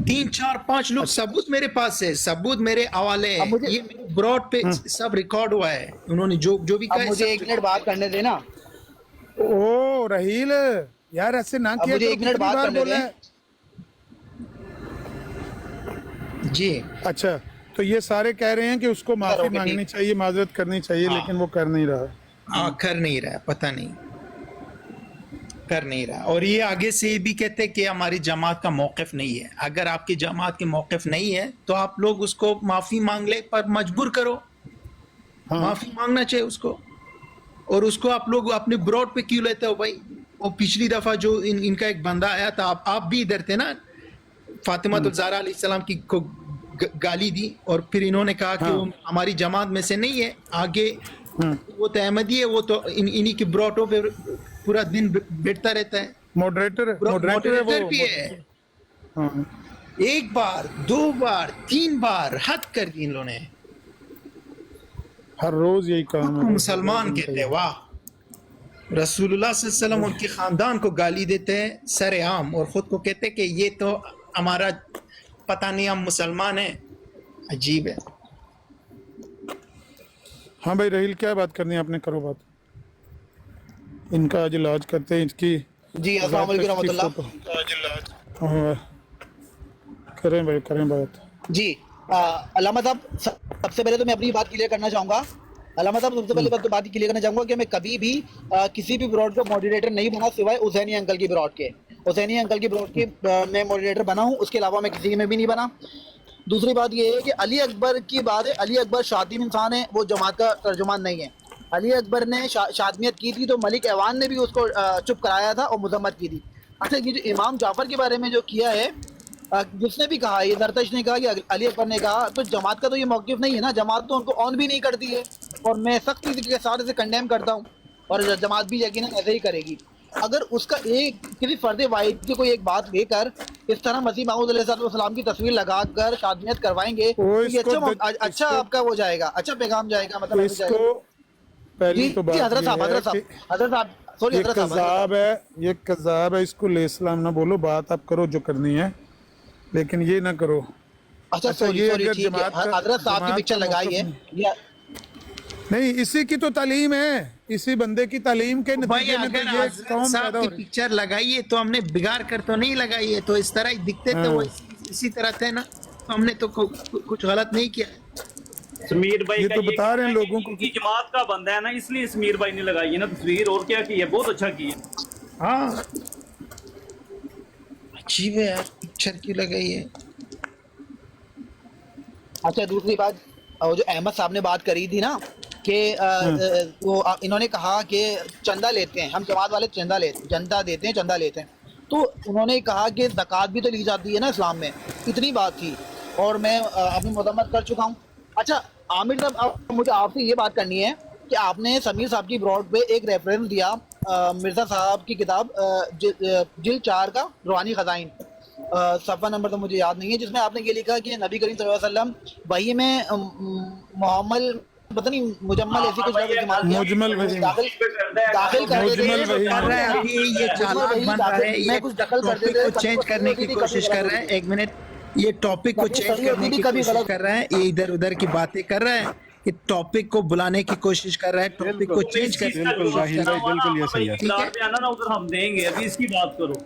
3-4-5 लोग सबूत मेरे पास है, सबूत मेरे हवाले है, ये मेरे ब्रॉड पे सब रिकॉर्ड हुआ है, उन्होंने जो भी कहा। मुझे 1 मिनट बात करने देना। ओ रहील यार, ऐसे ना किया, मुझे 1 मिनट बात करने दें। जी अच्छा, तो ये सारे कह रहे हैं कि उसको माफी करोगे, मांगनी ठीक। चाहिए, माजरत करनी चाहिए, लेकिन वो कर नहीं रहा। कर नहीं रहा, पता नहीं कर नहीं रहा। और ये आगे से ये भी कहते हैं कि हमारी जमात का मौक़िफ़ नहीं है। अगर आपकी जमात की मौक़िफ़ नहीं है तो आप लोग उसको माफ़ी मांग ले, पर मजबूर करो, हाँ, माफ़ी मांगना चाहिए उसको। और उसको आप लोग अपने ब्रॉड पे क्यों लेते हो भाई? वो पिछली दफ़ा जो इनका एक बंदा आया था, आप भी इधर थे ना, फातिमा तो ज़हरा अलैहिस्सलाम की को गाली दी, और फिर इन्होंने कहा कि हाँ। वो हमारी जमात में से नहीं है। आगे हम्म। वो तो अहमदी है, वो तो इन्हीं की ब्रॉडों पे पूरा दिन बैठता रहता है। मॉडरेटर है मॉडरेटर वो। भी है। हाँ, एक बार, दो बार, तीन बार हद कर दी इन लोगों ने। हर रोज यही काम खुद को है। मुसलमान कहते हैं, वाह। रसूलुल्लाह सल्लल्लाहु अलैहि वसल्लम उनके खानदान को गाली देते हैं सरेआम, और खुद को कहते हैं कि ये तो हमारा पता नहीं, हम मुसलमान हैं। अजीब है। हाँ भाई रहील, क्या बात करनी है आपने, करो बात। इनका आज इलाज करते हैं, इसकी जी अस्सलाम वालेकुम रहमतुल्लाह। हाँ, करें भाई, करें बात। जी अल्लामा साहब, सबसे पहले तो मैं अपनी बात क्लियर करना चाहूँगा। अल्लामा साहब, सबसे पहले बात क्लियर करना चाहूँगा कि मैं कभी भी किसी भी ब्रॉड का मॉडरेटर नहीं बना सिवाय हुसैनी अंकल की ब्रॉड के। हुसैनी अंकल की ब्रॉड के मैं मॉडरेटर बना हूँ, उसके अलावा मैं किसी में भी नहीं बना। दूसरी बात ये है कि अली अकबर की बात है, अली अकबर शातिम इंसान है, वो जमात का तर्जुमान नहीं है। अली अकबर ने शादमियत की थी तो मलिक ऐवान ने भी उसको चुप कराया था और मजम्मत की थी। अच्छा, ये जो इमाम जाफ़र के बारे में जो किया है, जिसने भी कहा, ये जरतश ने कहा कि अली अकबर ने कहा, तो जमात का तो ये मौक़िफ़ नहीं है ना। जमात तो उनको ऑन भी नहीं करती है, और मैं सख्ती के साथ इसे कंडेम करता हूँ, और जमात भी यकीनन ऐसे ही करेगी। अगर उसका एक किसी फ़र्द वाहिद की कोई एक बात लेकर इस तरह मसीह मऊद अलैहिस्सलाम की तस्वीर लगाकर शादमियत करवाएंगे तो ये अच्छा आपका वो जाएगा, अच्छा पैगाम जाएगा, मतलब ऐसे जाएगा। इसको पहली तो बात हजरत साहब, ये है हजरत साहब, कि हजरत साहब, सॉरी ये हजरत साहब, कज़ाब है, ये कज़ाब है, इसको ले सलाम ना बोलो, बात आप करो जो करनी है, लेकिन ये ना करो। अच्छा सॉरी ये सॉरी, अगर ठीक है, जमात का- हजरत साहब की जमात पिक्चर का लगाई है मौक़िफ़ या नहीं, इसी की तो तालीम है, इसी बंदे की तालीम के भाई नतीजे में तो अगर ये हज़रत कौम साहब पैदा की हो रही है। पिक्चर लगाई है तो हमने बिगाड़ कर तो नहीं लगाई है, तो इस तरह ही दिखते थे वो, हाँ। इसी तरह थे ना, तो हमने तो कुछ गलत नहीं किया है। समीर भाई ये का तो बता रहे हैं कहना है लोगों कि को इनकी जमात का बंदा है ना, इसलिए समीर भाई ने लगाई है ना तस्वीर, और क्या की है, बहुत अच्छा की है। हाँ, अजीब है यार, पिक्चर क्यों लगाई है? अच्छा, दूसरी बात, वो जो अहमद साहब ने बात करी थी ना कि वो इन्होंने कहा कि चंदा लेते हैं हम, जमात वाले चंदा देते हैं, चंदा लेते हैं, तो उन्होंने कहा कि ज़कात भी तो ली जाती है ना इस्लाम में। इतनी बात थी, और मैं अपनी मजम्मत कर चुका हूँ। अच्छा आमिर साहब, अब मुझे आपसे ये बात करनी है कि आपने समीर साहब की ब्रॉड पे एक रेफरेंस दिया मिर्ज़ा साहब की किताब जिल्द 4 का रूहानी ख़ज़ाइन, सफ़ा नंबर तो मुझे याद नहीं है, जिसमें आपने ये लिखा कि नबी करीम सल्लल्लाहु अलैहि वसल्लम वही में मुहम्मल, पता नहीं मुजम्मल ऐसी कुछ लफ्ज़ इस्तेमाल किया, मुजमल वही। दाखिल कर देते मुजमल थे। वही। कर रहा है अभी, ये चालाक बन रहा है, ये मैं कुछ दखल कर टॉपिक देते को चेंज करने की कोशिश कर रहा है। एक मिनट, ये टॉपिक को कभी चेंज सही करने होती थी, की कभी कोशिश गलत। कर रहा है, ये इधर उधर की बातें कर रहा है, कि टॉपिक को बुलाने की कोशिश कर रहा है, टॉपिक को चेंज करने की कोशिश कर रहा है। बिल्कुल ये सही है। ठीक है, पे आना ना, उधर हम देंगे, अभी इसकी बात करो।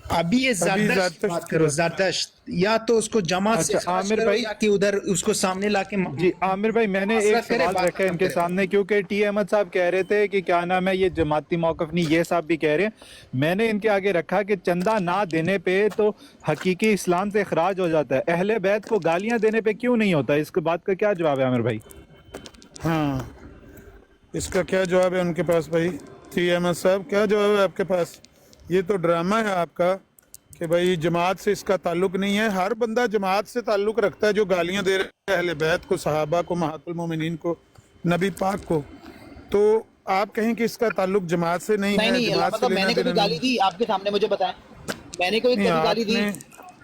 अभी ये जरदश्त जरदश्त बात की करो, बात। जरदश्त, या तो उसको जमात से अच्छा, खारिज आमिर करो, भाई, या कि उधर उसको सामने लाके जी आमिर भाई, मैंने एक मसला करे, सवाल बात रखा है खत्म इनके करे। सामने, क्योंकि टी अहमद साहब कह रहे थे कि क्या नाम है, ये जमाती मौक़िफ़ नहीं, ये साहब भी कह रहे हैं। मैंने इनके आगे रखा कि चंदा ना देने पे तो हकीकी इस्लाम से इखराज हो जाता है, अहले बैत को गालियां देने पे क्यों नहीं होता? इसके बात का क्या जवाब है आमिर भाई? हाँ, इसका क्या जवाब है उनके पास भाई? टी अहमद साहब, क्या जवाब है आपके पास? ये तो ड्रामा है आपका कि भाई जमात से इसका ताल्लुक नहीं है। हर बंदा जमात से ताल्लुक रखता है जो गालियां दे रहे हैं अहले बैत को, सहाबा को, महतुल मोमिनीन को, नबी पाक को। तो आप कहें कि इसका ताल्लुक जमात से नहीं है, नहीं, जमात से मतलब लेना मैंने कभी देना गाली नहीं। दी आपके सामने, मुझे बताएं, मैंने कोई नहीं, कभी गाली दी?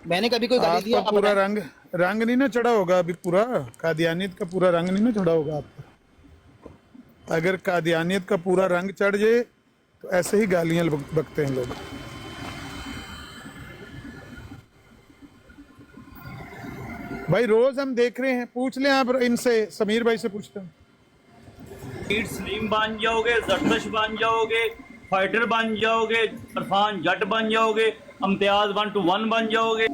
मैंने कभी कोई गाली दी? आपका आप पूरा बताएं। रंग नहीं ना चढ़ा होगा अभी, पूरा कादियानियत का पूरा रंग नहीं ना चढ़ा होगा आपका। अगर कादियानियत का पूरा रंग चढ़ जाए तो ऐसे ही गालियां बकते हैं लोग। भाई रोज हम देख रहे हैं, पूछ लें आप इनसे, समीर भाई से पूछते हैं। लीड सलीम बन जाओगे, जरदश बन जाओगे, फाइटर बन जाओगे, इरफान जट बन जाओगे, इम्तियाज 1 to 1 बन जाओगे।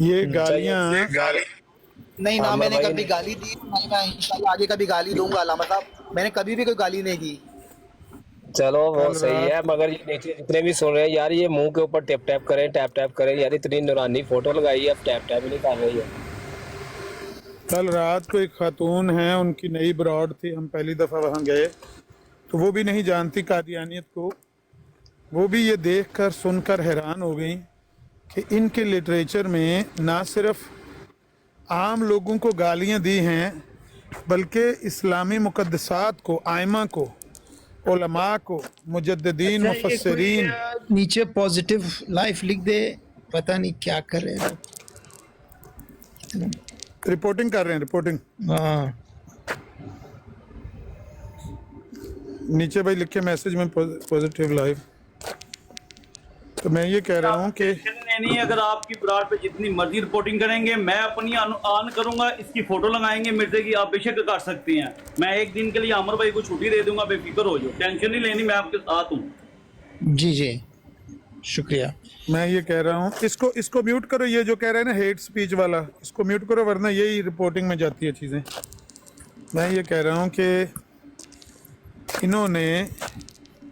ये गालियां नहीं ना, आमिर मैंने भाई कभी गाली दी, मैं इंशाल्लाह आगे कभी गाली दूंगा अलामा साहब, मैंने कभी भी कोई गाली नहीं दी। चलो वो कल सही है, रात मगर ये नीचे जितने भी सुन रहे हैं यार, ये मुंह के ऊपर टैप टैप करें, टैप टैप करें यार, इतनी नूरानी फोटो लगाई है, अब टैप टैप ही नहीं कर रही है। कल रात को एक खातून है, उनकी नई ब्रॉड थी, हम पहली दफ़ा वहाँ गए तो वो भी नहीं जानती कादियानियत को। वो भी ये देखकर सुनकर हैरान हो गई कि इनके लिटरेचर में ना सिर्फ आम लोगों को गालियाँ दी हैं, बल्कि इस्लामी मुक़द्दसात को, आइमा को, उलमा को, मुजद्दिदीन, मुफस्सिरीन, नीचे पॉजिटिव लाइफ लिख दे, पता नहीं क्या कर रहे हैं। रिपोर्टिंग कर रहे हैं, रिपोर्टिंग। हाँ नीचे भाई लिखे मैसेज में पॉजिटिव लाइफ। तो मैं ये कह रहा हूँ कि नहीं, अगर आपकी ब्राड पे जितनी मर्जी रिपोर्टिंग करेंगे, मैं अपनी ऑन करूंगा, इसकी फोटो लगाएंगे मिर्जे की, आप बेशक कर सकती हैं। मैं एक दिन के लिए आमिर भाई को छुट्टी दे दूंगा, बेफिक्र हो जाओ, टेंशन नहीं लेनी, मैं आपके साथ हूँ। जी जी, शुक्रिया। मैं ये कह रहा हूँ, इसको म्यूट करो, ये जो कह रहे हैं ना हेट स्पीच वाला, इसको म्यूट करो, वरना यही रिपोर्टिंग में जाती है चीज़ें। मैं ये कह रहा हूँ कि इन्होंने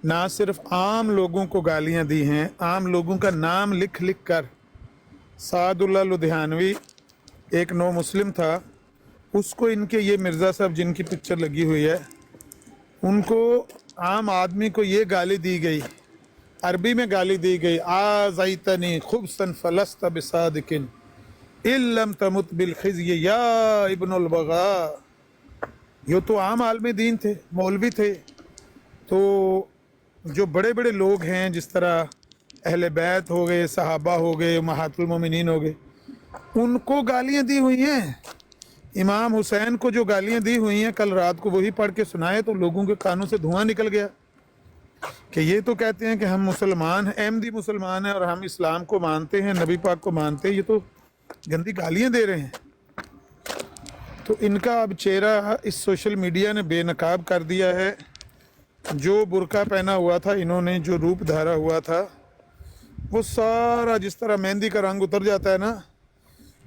ना सिर्फ आम लोगों को गालियाँ दी हैं, आम लोगों का नाम लिख लिख कर। सादुल्ला लुधियानवी एक नो मुस्लिम था, उसको इनके ये मिर्ज़ा साहब जिनकी पिक्चर लगी हुई है, उनको आम आदमी को ये गाली दी गई, अरबी में गाली दी गई, आज़ैतनी खुब्सन फलस्त बिसादिकिन इल्लम तमुत बिलखिज़्य या इब्नुल बगा। ये तो आम आलमी दीन थे, मौलवी थे। तो जो बड़े बड़े लोग हैं, जिस तरह अहले बैत हो गए, सहाबा हो गए, उम्महातुल मोमिनीन हो गए, उनको गालियाँ दी हुई हैं। इमाम हुसैन को जो गालियाँ दी हुई हैं, कल रात को वही पढ़ के सुनाए तो लोगों के कानों से धुआं निकल गया कि ये तो कहते हैं कि हम मुसलमान हैं, अहमदी मुसलमान हैं और हम इस्लाम को मानते हैं, नबी पाक को मानते हैं, ये तो गंदी गालियाँ दे रहे हैं। तो इनका अब चेहरा इस सोशल मीडिया ने बेनकाब कर दिया है। जो बुर्का पहना हुआ था इन्होंने, जो रूप धारा हुआ था, वो सारा जिस तरह मेहंदी का रंग उतर जाता है ना,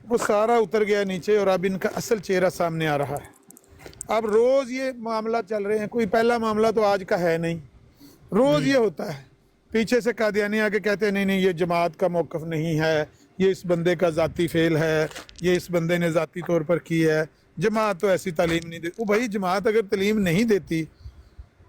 वो सारा उतर गया नीचे, और अब इनका असल चेहरा सामने आ रहा है। अब रोज़ ये मामला चल रहे हैं, कोई पहला मामला तो आज का है नहीं, रोज़ ये होता है। पीछे से कादियानी आके कहते हैं नहीं नहीं ये जमात का मौक़िफ़ नहीं है, ये इस बंदे का ज़ाती फेल है, ये इस बंदे ने ज़ाती तौर पर की है, जमात तो ऐसी तालीम नहीं देती। वो भाई जमात अगर तालीम नहीं देती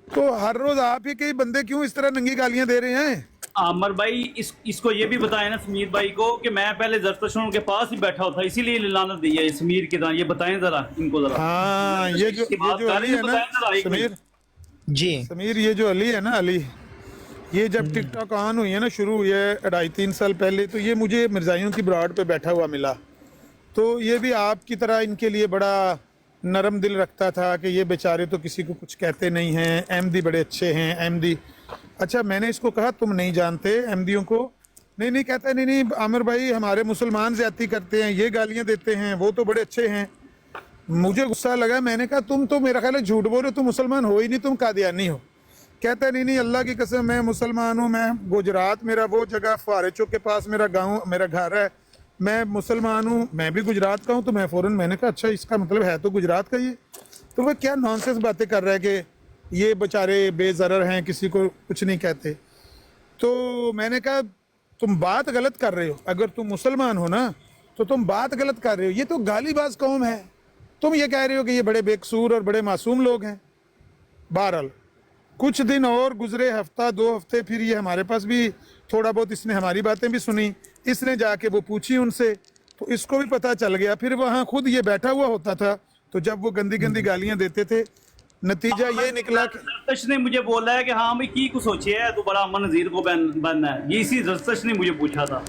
तो हर रोज़ आप ही के बंदे क्यों इस तरह नंगी गालियाँ दे रहे हैं? आमिर भाई इसको ये भी बताया ना समीर भाई को कि मैं पहले जरतशों के पास ही बैठा होता, इसीलिए लानत दी है समीर की तरह। ये बताएं जरा इनको जरा। हाँ, ये जो अली है ना समीर जी, समीर ये जो अली है ना, अली, ये जब टिकटॉक ऑन हुई है ना, शुरू हुई है 2.5-3 साल पहले, तो ये मुझे मिर्ज़ाइयों की ब्रॉड पे बैठा हुआ मिला। तो ये भी आपकी तरह इनके लिए बड़ा नरम दिल रखता था कि ये बेचारे तो किसी को कुछ कहते नहीं हैं, अहमदी बड़े अच्छे हैं, अहमदी। अच्छा, मैंने इसको कहा तुम नहीं जानते अहमदियों को? नहीं नहीं, कहता नहीं नहीं आमिर भाई हमारे मुसलमान ज़्यादती करते हैं, ये गालियाँ देते हैं, वो तो बड़े अच्छे हैं। मुझे गुस्सा लगा, मैंने कहा तुम तो मेरा ख्याल है झूठ बोल रहे हो, तुम मुसलमान हो ही नहीं, तुम कादियानी हो। कहता है नहीं नहीं अल्लाह की कसम मैं मुसलमान हूँ, मैं गुजरात, मेरा वो जगह फुहारे चौक के पास मेरा गाँव, मेरा घर है, मैं मुसलमान हूँ, मैं भी गुजरात का हूँ। तो मैं फ़ौरन मैंने कहा अच्छा इसका मतलब है तो गुजरात का ये। तो वह क्या नॉनसेंस बातें कर रहा है कि ये बेचारे बेज़रर हैं, किसी को कुछ नहीं कहते। तो मैंने कहा तुम बात गलत कर रहे हो, अगर तुम मुसलमान हो ना तो तुम बात गलत कर रहे हो, ये तो गालीबाज कौम है। तुम ये कह रहे हो कि ये बड़े बेकसूर और बड़े मासूम लोग हैं। बहरहाल कुछ दिन और गुजरे, हफ्ता 2 हफ्ते, फिर ये हमारे पास भी थोड़ा बहुत इसने हमारी बातें भी सुनी, इसने जाके वो पूछी उनसे, तो इसको भी पता चल गया। फिर वहाँ खुद ये बैठा हुआ होता था, तो जब वो गंदी गंदी गालियाँ देते थे, नतीजा ये निकला कि जरतश ने मुझे बोला है कि हाँ भाई की कुछ सोचे है तो बड़ा अमन नज़ीर को बनना है, ये इसी जरतश ने मुझे पूछा था।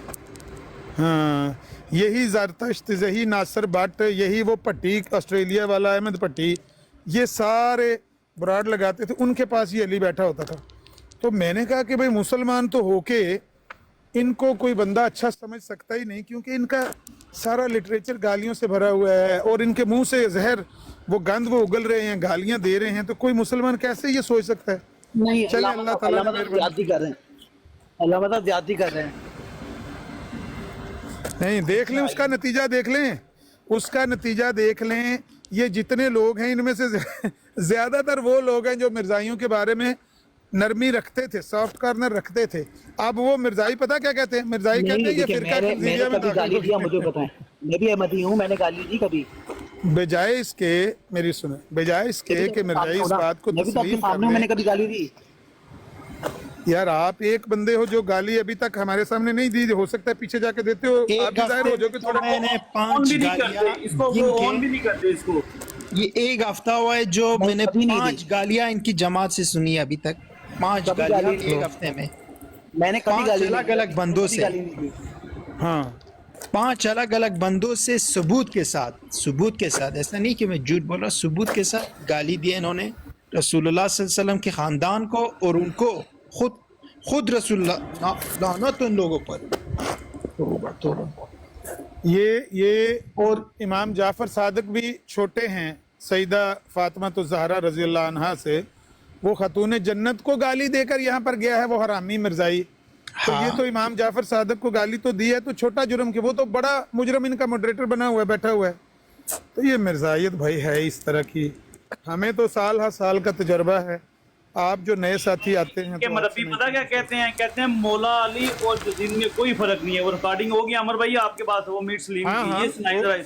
हाँ, यही ज़रतश्त, यही नासिर भट्ट, यही वो भट्टी ऑस्ट्रेलिया वाला अहमद भट्टी, ये सारे ब्राड लगाते थे, उनके पास ये अली बैठा होता था। तो मैंने कहा कि भाई मुसलमान तो होके इनको कोई बंदा अच्छा समझ सकता ही नहीं, क्योंकि इनका सारा लिटरेचर गालियों से भरा हुआ है और इनके मुंह से जहर, वो गंद वो उगल रहे हैं, गालियां दे रहे हैं। तो कोई मुसलमान कैसे ये सोच सकता है? नहीं, चले अल्लाह ताला ने ज्यादती कर रहे हैं, अल्लाह मतलब ज्यादती कर रहे हैं। नहीं, देख लें उसका नतीजा, देख लें उसका नतीजा, देख लें। ये जितने लोग हैं इनमें से ज्यादातर वो लोग हैं जो मिर्जाइयों के बारे में नरमी रखते थे, सॉफ्ट कॉर्नर रखते थे। अब वो मिर्जाई पता क्या कहते हैं? मिर्जाई कहते हैं ये फिरका तंजीमिया में गाली दिया, मुझे बताएं। मैं भी अहमदी हूँ, मैंने गाली दी कभी? बजाय इसके, मेरी सुने, बजाय इसके कि मिर्जाई इस बात को तस्लीम कर लें। मैंने कभी गाली दी? यार आप एक बंदे हो जो गाली अभी तक हमारे सामने नहीं दी, हो सकता है पीछे जाके देते हो। आप भी जाहिर हो जो कि थोड़ा मैंने 5 गालियां इसको ऑन भी नहीं करते इसको। ये एक हफ्ता हुआ है जो मैंने 5 गालियां इनकी जमात से सुनी अभी तक। 5 गालियां एक हफ्ते में। मैंने कभी गाली अलग अलग बंदों से, हाँ 5 अलग अलग बंदों से सबूत के साथ, ऐसा नहीं कि मैं झूठ बोल रहा, सबूत के साथ गाली दी इन्होंने रसूलुल्लाह सल्लल्लाहु अलैहि वसल्लम के खानदान को, और उनको खुद रसूलुल्लाह, लानत उन लोगों पर। ये और इमाम जाफर सादिक भी छोटे हैं सईदा फातिमा तो ज़हरा रज़ी अल्लाह अन्हा से। वो खतून जन्नत को गाली देकर यहाँ पर गया है, वो हरामी मिर्जाई। तो ये तो इमाम जाफर सादिक को गाली तो दी है, तो छोटा जुर्म के, वो तो बड़ा मुजरम इनका मॉडरेटर बना हुआ है, बैठा हुआ है। तो ये मिर्जाइयत भाई है इस तरह की। हमें तो साल हर साल का तजर्बा है, आप जो नए साथी आते हैं के मरबी पता क्या कहते हैं? कहते हैं मौला अली और जजीद में कोई फर्क नहीं है। वो रिकॉर्डिंग होगी अमर भाई आपके पास, वो मीर सलीम की, ये सुनाई जरा।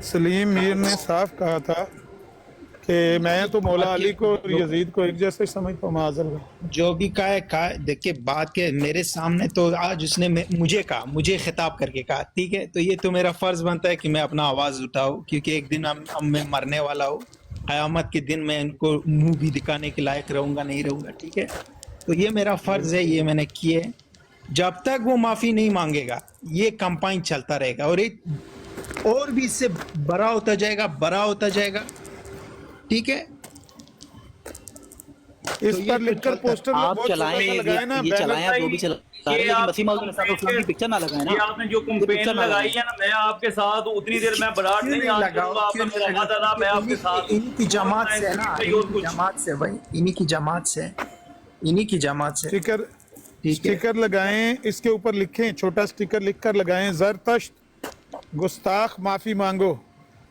सलीम मीर ने साफ कहा था कि मैं तो मौला अली को और यजीद को एक जैसे समझता हूँ। माज़अल्लाह जो भी कहा देखिए, बात के मेरे सामने तो आज उसने मुझे कहा, मुझे खिताब करके कहा, ठीक है। तो ये तो मेरा फर्ज बनता है कि मैं अपना आवाज उठाऊं, क्योंकि एक दिन मैं मरने वाला हूँ। क़यामत के दिन मैं इनको मुंह भी दिखाने के लायक रहूंगा नहीं रहूंगा, ठीक है। तो ये मेरा फर्ज है, ये मैंने किए। जब तक वो माफी नहीं मांगेगा ये कंपाइन चलता रहेगा, और भी इससे बड़ा होता जाएगा, ठीक है। इस पर लिखकर पोस्टर आप चलाएं, ये चलाएं, आप जो भी चलाएं, वसीम की पिक्चर ना लगाएं ना। ये आपने जो कैंपेन लगाई है ना, मैं आपके साथ उतनी देर में बरात नहीं लगाऊंगा, आपने मेरा वादा था, मैं आपके साथ। इन्हीं की जमात से ना, इन्हीं की जमात से स्टिकर लगाएं, इसके ऊपर लिखें, छोटा स्टिकर लिखकर लगाएं, ज़रतश्त गुस्ताख माफी मांगो।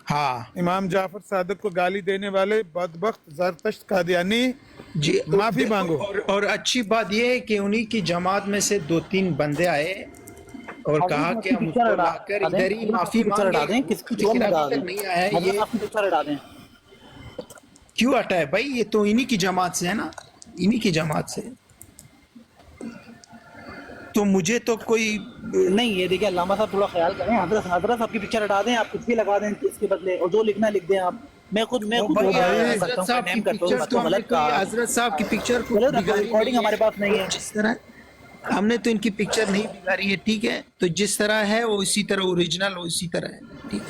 हाँ, इमाम जाफर सादिक को गाली देने वाले बदबख्त ज़रतश्त कादियानी जी माफी मांगो। और अच्छी बात यह है कि उन्हीं की जमात में से 2-3 बंदे आए और कहा कि हम उसको लाकर इधर ही माफी मांगे, लेकिन अभी तक नहीं आया है। ये क्यों हटा है भाई? ये तो इन्हीं की जमात से है ना, इन्हीं की जमात से। तो मुझे तो कोई नहीं, ये देखिए अल्लामा साहब थोड़ा ख्याल करें, हजरत साहब की पिक्चर हटा दें, आप कुछ भी लगा दें इसके बदले, और जो लिखना लिख दें आप। मैं खुद हजरत साहब की पिक्चर तो हजरत साहब की पिक्चर को रिकॉर्डिंग हमारे पास नहीं है। जिस तरह हमने तो इनकी पिक्चर नहीं बिगाड़ी है, ठीक है। तो जिस तरह है वो इसी तरह ओरिजिनल, वो इसी तरह है, ठीक है।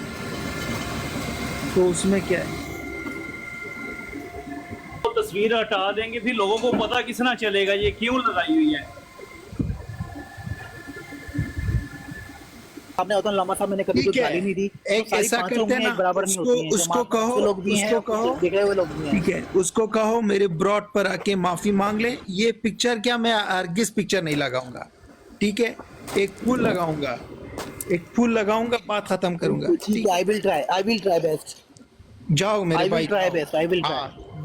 तो उसमें क्या है, तो तस्वीर हटा देंगे, फिर लोगों को पता किसना चलेगा ये क्यों लगाई हुई है। आपने अल्लामा साहब, मैंने कभी गाली नहीं दी। एक ऐसा करते हैं ना, उसको कहो, ठीक है, उसको कहो मेरे ब्रॉड पर आके माफी मांग ले। ये पिक्चर क्या, मैं हरगिज़ पिक्चर नहीं लगाऊंगा, ठीक है। एक फूल लगाऊंगा, बात खत्म करूंगा, ठीक है। I will try best. जाओ मेरे भाई,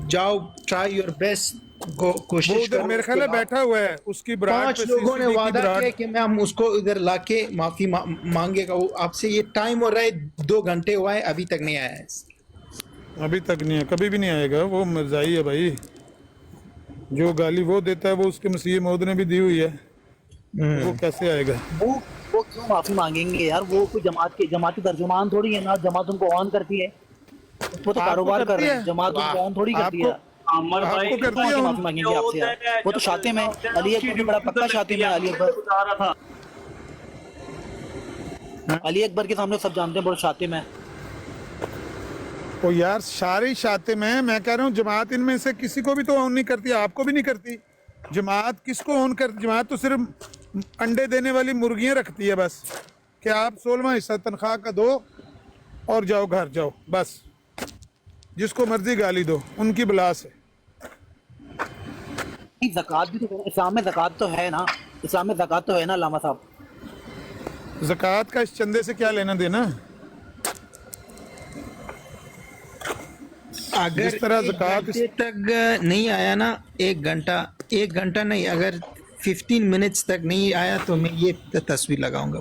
जाओ, ट्राई योर बेस्ट, कोशिश करो। मेरे ख्याल में बैठा हुआ है, उसकी 5 लोगों ने वादा किया कि मैं हम उसको इधर लाके माफी मांगेगा। वो आपसे ये टाइम हो रहा है, 2 घंटे हुआ है, अभी तक नहीं आया है। अभी तक नहीं है, कभी भी नहीं आएगा। वो मिर्जाई है भाई, जो गाली वो देता है वो उसके मसीह मौद ने भी दी हुई है, वो कैसे आएगा? वो क्यों माफी मांगेंगे यार? वो कोई जमाती तर्जुमान थोड़ी है ना, जमात उनको ऑन करती है, वो तो कारोबार कर रहे हैं, जमात उनको ऑन थोड़ी करती है। अमर भाई माफी मांगेंगे आपसे यार? वो तो शातिम है, अली अकबर बड़ा पक्का शातिम है। अली अकबर के सामने सब जानते हैं बड़ा शातिम है। ओ यार सारे शातिम है, मैं कह रहा हूँ जमात इनमें से किसी को भी तो ऑन नहीं करती, आपको भी नहीं करती। जमात किसको ऑन करती? जमात तो सिर्फ अंडे देने वाली मुर्गियां रखती है बस, कि आप 16वां हिस्सा तनख्वाह का दो और जाओ घर जाओ, बस जिसको मर्जी गाली दो, उनकी बिलास है। ज़कात भी तो इस्लाम में ज़कात तो है ना, इस्लाम में ज़कात तो है ना अल्लामा साहब। ज़कात का इस चंदे से क्या लेना देना? अगर जिस तरह एक ज़कात घंटे तक नहीं आया ना, एक घंटा नहीं, अगर 15 मिनट्स तक नहीं आया तो मैं ये तस्वीर लगाऊंगा।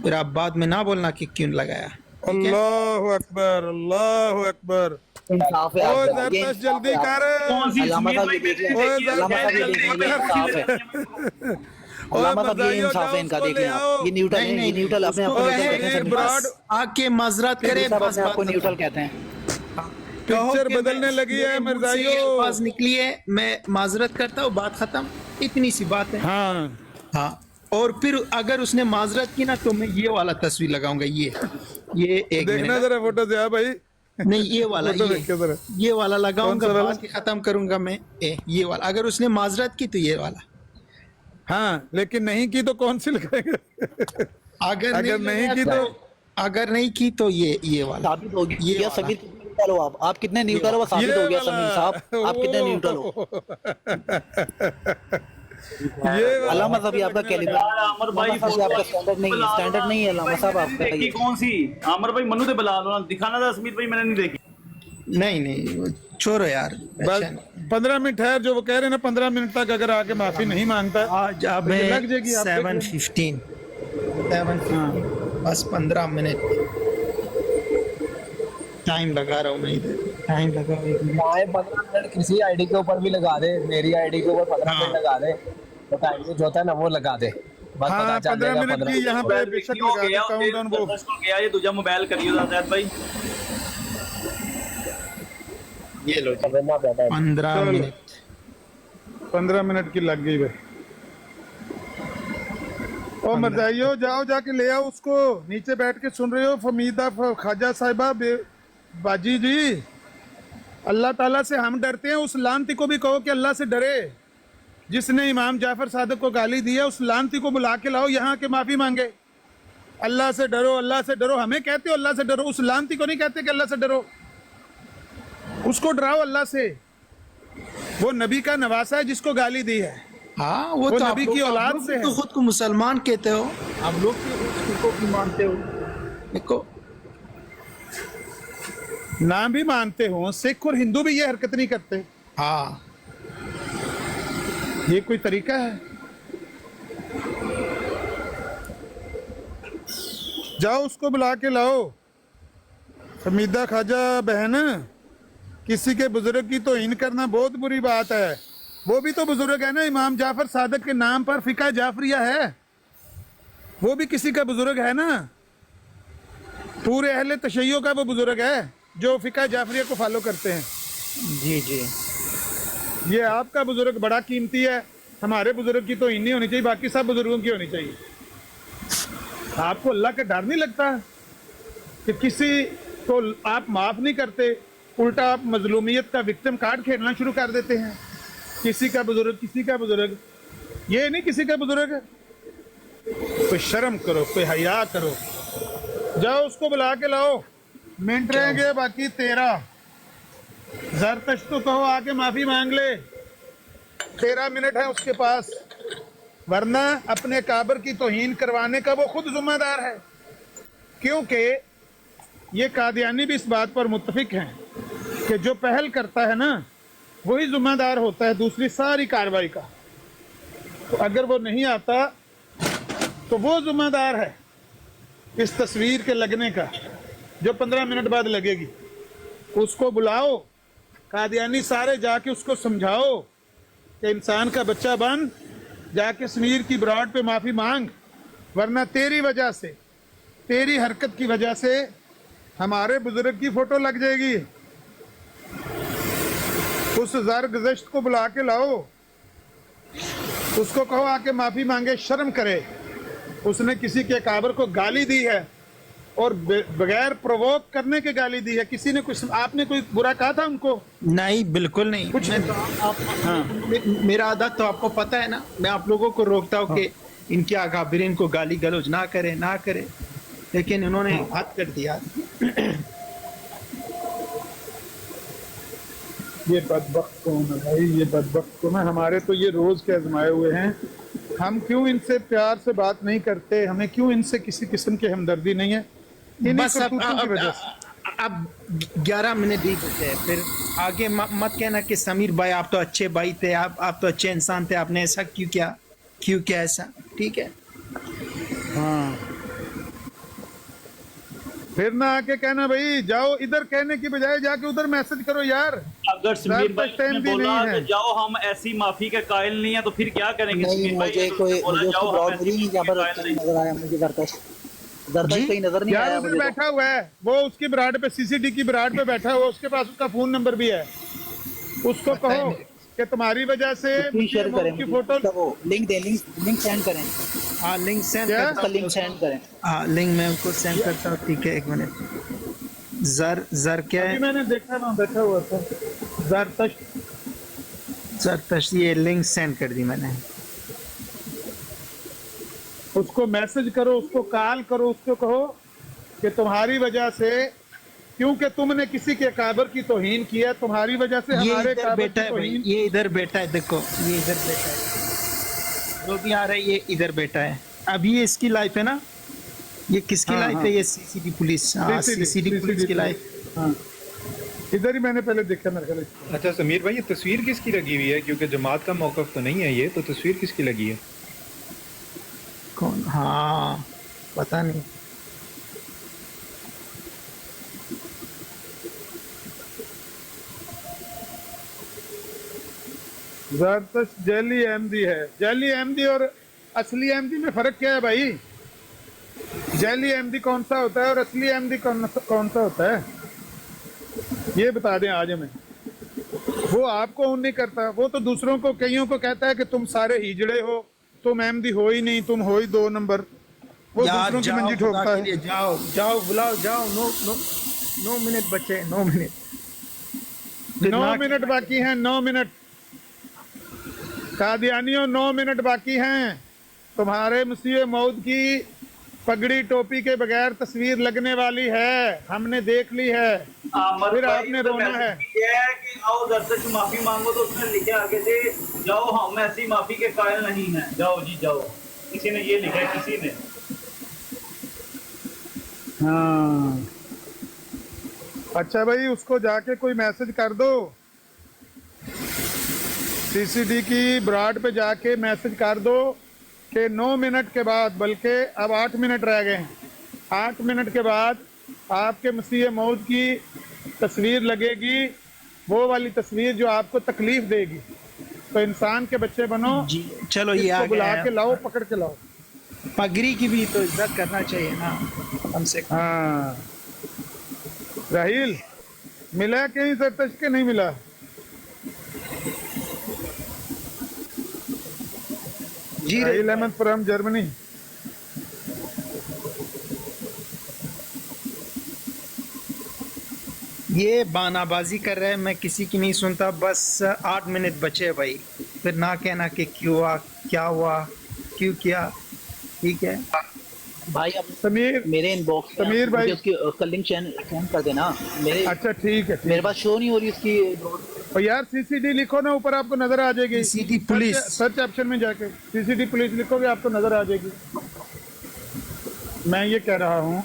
फिर आप बाद में ना बोलना कि क्यों लगाया। ठीक है? अल्लाहु अकबर, अल्लाहु अकबर। इंसाफ है ओ आप, ये जरदस्त जल्दी इंसाफ है। कर। कौन सी अल्लामा सुमीर साहब भाई ये देख मैंने लें, नहीं देखी है, अल्लामा शायद साहब ये जल्दी देख लें, ये कर इंसाफ है। अल्लामा साहब ये इंसाफ है इनका, देख लें आप। ये न्यूट्रल है, ये न्यूट्रल अपने आप को न्यूट्रल कहते हैं। समीर ब्रॉड आके माजरत करे, साहब बस अपने आप को बात न्यूट्रल कहते हैं। कहो पिक्चर कि बदलने मैं- लगी है मेरे मुंह से ये मिर्जाइयो। आवाज निकली है, मैं माजरत करता हूँ, बात खत्म। इतनी सी बात है। हाँ, हाँ, और फिर अगर उसने माजरत की ना तो मैं ये वाला तस्वीर लगाऊंगा। ये एक देखना मिनट, जरा फोटो से भाई। नहीं ये वाला, फोटो देखिए जरा। ये वाला लगाऊंगा, कौन सा वाला? बात ही खत्म करूंगा मैं। ये वाला, अगर उसने माजरत की तो ये वाला। हाँ, लेकिन नहीं की तो कौन सी लगाएगा? अगर अगर नहीं लगाया की तो अगर नहीं की तो ये वाला साबित हो ये गया। वाला। समीर न्यूट्रल हो आप कितने न्यूट्रल हो वो साबित हो गया। समीर साहब आप कितने न्यूट्रल हो। ये अल्लामा साहब ये आपका कैलिबर, यार आमर भाई अल्लामा साहब ये आपका स्टैंडर्ड नहीं है, स्टैंडर्ड नहीं है अल्लामा साहब आपका देखी ये। कौन सी आमर भाई मनु से बुला लो ना, दिखाना था समीर भाई, मैंने नहीं देखी। नहीं छोड़ो यार। बस 15 मिनट है जो वो कह रहे हैं ना, 15 मिनट तक अगर आके माफी नहीं मांगता आज अब तो ये लग जाएगी आप देख लेना। 7:15 बस 15 मिनट टाइम लगा रहा हूँ मैं इधर। टाइम लगा 1 मिनट। 15 मिनट किसी आईडी के ऊपर भी लगा दे, मेरी आईडी के ऊपर 15 मिनट लगा दे, तो टाइम जो होता है ना वो लगा दे, बस हाँ, पता चल 15 जाएगा। मिनट की यहाँ पे बेशक हो लगा गया दे काउंटडाउन वो। गया, ये दूजा मोबाइल करियो जायद भाई। ये लो जी, समझना पड़ता है। 15 चलो। मिनट 15 मिनट की लग गई भाई। ओ मर्दाइयो, जाओ जाके ले आओ उसको। नीचे बैठ के सुन रहे हो फमीदा ख्वाजा साहिबा बाजी जी, अल्लाह ताला से हम डरते हैं, उस लानती को भी कहो कि अल्लाह से डरे। जिसने इमाम जाफर सादिक को गाली दी है, उस लानती को बुला के लाओ यहाँ के माफी मांगे। अल्लाह से डरो, अल्लाह से डरो। हमें कहते हो अल्लाह से डरो, उस लानती को नहीं कहते कि अल्लाह से डरो। उसको डराओ अल्लाह से। वो नबी का नवासा है जिसको गाली दी है। हाँ, वो वो तो नबी की औलाद से है। तो खुद को मुसलमान कहते हो, आप लोग भी उसको भी मानते हो। देखो ना भी मानते हो, सिख और हिंदू भी ये हरकत नहीं करते। हाँ, ये कोई तरीका है? जाओ उसको बुला के लाओ। हमीदा ख्वाजा बहन, किसी के बुजुर्ग की तौहीन करना बहुत बुरी बात है। वो भी तो बुजुर्ग है ना, इमाम जाफर सादिक के नाम पर फिका जाफरिया है, वो भी किसी का बुजुर्ग है ना। पूरे अहले तशय्यो का वो बुजुर्ग है जो फिका जाफरिया को फॉलो करते हैं। जी जी, ये आपका बुजुर्ग बड़ा कीमती है, हमारे बुजुर्ग की तो ही नहीं होनी चाहिए, बाकी सब बुजुर्गों की होनी चाहिए। आपको अल्लाह का डर नहीं लगता कि किसी को आप माफ नहीं करते, उल्टा आप मजलूमियत का विक्टिम कार्ड खेलना शुरू कर देते हैं। किसी का बुजुर्ग, किसी का बुजुर्ग, ये नहीं किसी का बुजुर्ग। कोई शर्म करो, कोई हया करो। जाओ उसको बुला के लाओ। मिनट रहेंगे बाकी 13। जरतश तो कहो आके माफी मांग ले, 13 मिनट है उसके पास, वरना अपने काबर की तौहीन करवाने का वो खुद जिम्मेदार है। क्योंकि ये कादियानी भी इस बात पर मुत्तफिक हैं कि जो पहल करता है ना वही जिम्मेदार होता है दूसरी सारी कार्रवाई का। तो अगर वो नहीं आता तो वो जिम्मेदार है इस तस्वीर के लगने का, जो 15 मिनट बाद लगेगी। उसको बुलाओ, कादियानी सारे जाके उसको समझाओ कि इंसान का बच्चा बन, जाके समीर की ब्रॉड पे माफी मांग, वरना तेरी वजह से, तेरी हरकत की वजह से हमारे बुजुर्ग की फोटो लग जाएगी। उस ज़र-गुज़श्त को बुला के लाओ, उसको कहो आके माफी मांगे, शर्म करे। उसने किसी के काबर को गाली दी है और बगैर प्रोवोक करने के गाली दी है। किसी ने कुछ, आपने कोई बुरा कहा था उनको? नहीं, बिल्कुल नहीं। कुछ मैं तो मेरा आदत तो आपको पता है ना, मैं आप लोगों को रोकता हूँ कि इनके अकाबिरीन को गाली गलौज ना करे, ना करे, लेकिन इन्होंने हद कर दिया। ये बदबख्त कौन है भाई? ये बदबख्त कौन है? हमारे तो ये रोज के आजमाए हुए हैं, हम क्यों इनसे प्यार से बात नहीं करते, हमें क्यों इनसे किसी किस्म की हमदर्दी नहीं है, इन्हीं बस करतूतों की वजह से। अब 11 मिनट ही बचे हैं, फिर आगे मत कहना कि समीर भाई आप तो अच्छे भाई थे, आप तो अच्छे इंसान थे, आपने ऐसा क्यों किया ऐसा, ठीक है। हाँ, फिर ना आके कहना भाई जाओ, इधर कहने की बजाय जाके उधर मैसेज करो यार। अगर समीर भाई ने बोला कि जाओ हम ऐसी माफी के कायल नहीं है तो फिर क्या करेंगे नहीं, समीर भाई? मुझे कोई मुझे उसको ब्रॉड नहीं जबरदस्ती नजर आया मुझे, जरकश कहीं नजर नहीं यार आया उधर मुझे। बैठा हुआ है वो, उसकी ब्राड पे, सीसीडी की ब्राड पे बैठा हुआ, उसके पास उसका फोन नंबर भी है। उसको कहो कि तुम्हारी वजह से स्क्रीन शेयर करें की फोटो, वो लिंक दे, लिंक सेंड करें। हाँ लिंक सेंड क्या? करता लिंक सेंड करें। हाँ लिंक मैं उनको सेंड करता हूँ, ठीक है। एक मिनट, जर क्या अभी है? मैंने देखा ना, बैठा हुआ था जरतश, ये लिंक सेंड कर दी मैंने। उसको मैसेज करो, उसको कॉल करो, उसको कहो कि तुम्हारी वजह से, क्योंकि तुमने किसी के काबर की तौहीन किया, तुम्हारी वजह से ये हमारे इधर काबर बैठा की है भाई, तौहीन। ये इधर बैठा है, देखो ये इधर बैठा है, जो भी आ रहा है ये इधर बैठा है। अब ये इसकी लाइफ है ना, ये किसकी हाँ, लाइफ हाँ। है? ये सीसीडी पुलिस, हाँ सीसीडी पुलिस की लाइफ। हाँ, इधर ही मैंने पहले देखा मेरे ख्याल से। अच्छा समीर भाई, ये तस्वीर किसकी लगी हुई है? क्योंकि जमात का मौकफ तो नहीं है ये, तो तस्वीर किसकी लगी है? कौन? हाँ पता नहीं। जरतश जैली अहमदी है। जैली अहमदी और असली अहमदी में फर्क क्या है भाई? जैली अहमदी कौन सा होता है और असली अहमदी कौन सा होता है, ये बता दें आज हमें। वो आपको उन नहीं करता, वो तो दूसरों को, कईयों को कहता है कि तुम सारे हिजड़े हो, तुम अहमदी हो ही नहीं, तुम हो ही 2 नंबर। वो दूसरों की मंजी ठोकता है। जाओ जाओ बुलाओ, जाओ। नो मिनट बचे, 9 मिनट। 9 मिनट बाकी हैं, 9 मिनट। कादियानियों 9 मिनट बाकी हैं। तुम्हारे मसीह मौद की पगड़ी टोपी के बगैर तस्वीर लगने वाली है, हमने देख ली है, फिर आपने रोना है। ये है कि आओ दर्शक से माफी मांगो, तो उसने लिखे आगे से जाओ हम ऐसी माफी के कायल नहीं हैं, जाओ जी जाओ। किसी ने ये लिखा है, किसी ने। हाँ, अच्छा भाई, उसको जाके कोई मैसेज कर दो, सीसीडी की ब्रॉड पे जाके मैसेज कर दो कि 9 मिनट के बाद, बल्कि अब 8 मिनट रह गए हैं, 8 मिनट के बाद आपके मसीह मौत की तस्वीर लगेगी, वो वाली तस्वीर जो आपको तकलीफ देगी। तो इंसान के बच्चे बनो जी, चलो ये इसको आ बुला गया। के लाओ, पकड़ के लाओ। पगड़ी की भी तो इज्जत करना चाहिए ना कम से कम। हाँ, राहिल मिला कहीं सरतश के? नहीं मिला। जी राहिल अहमद फ्रॉम जर्मनी। ये बानाबाजी कर रहे हैं, मैं किसी की नहीं सुनता। बस 8 मिनट बचे भाई, फिर ना कहना कि क्यों हुआ, क्या हुआ, क्यों किया, ठीक है भाई अब समीर, मेरे इनबॉक्स में समीर भाई, मुझे उसकी लिंक सेंड कर देना। मेरे अच्छा ठीक है, मेरे पास शो नहीं हो रही उसकी। और यार सीसीडी लिखो ना, ऊपर आपको नजर आ जाएगी। CCD police. सर्च ऑप्शन में जाके सीसीडी पुलिस लिखोगे, आपको नजर आ जाएगी। मैं ये कह रहा हूँ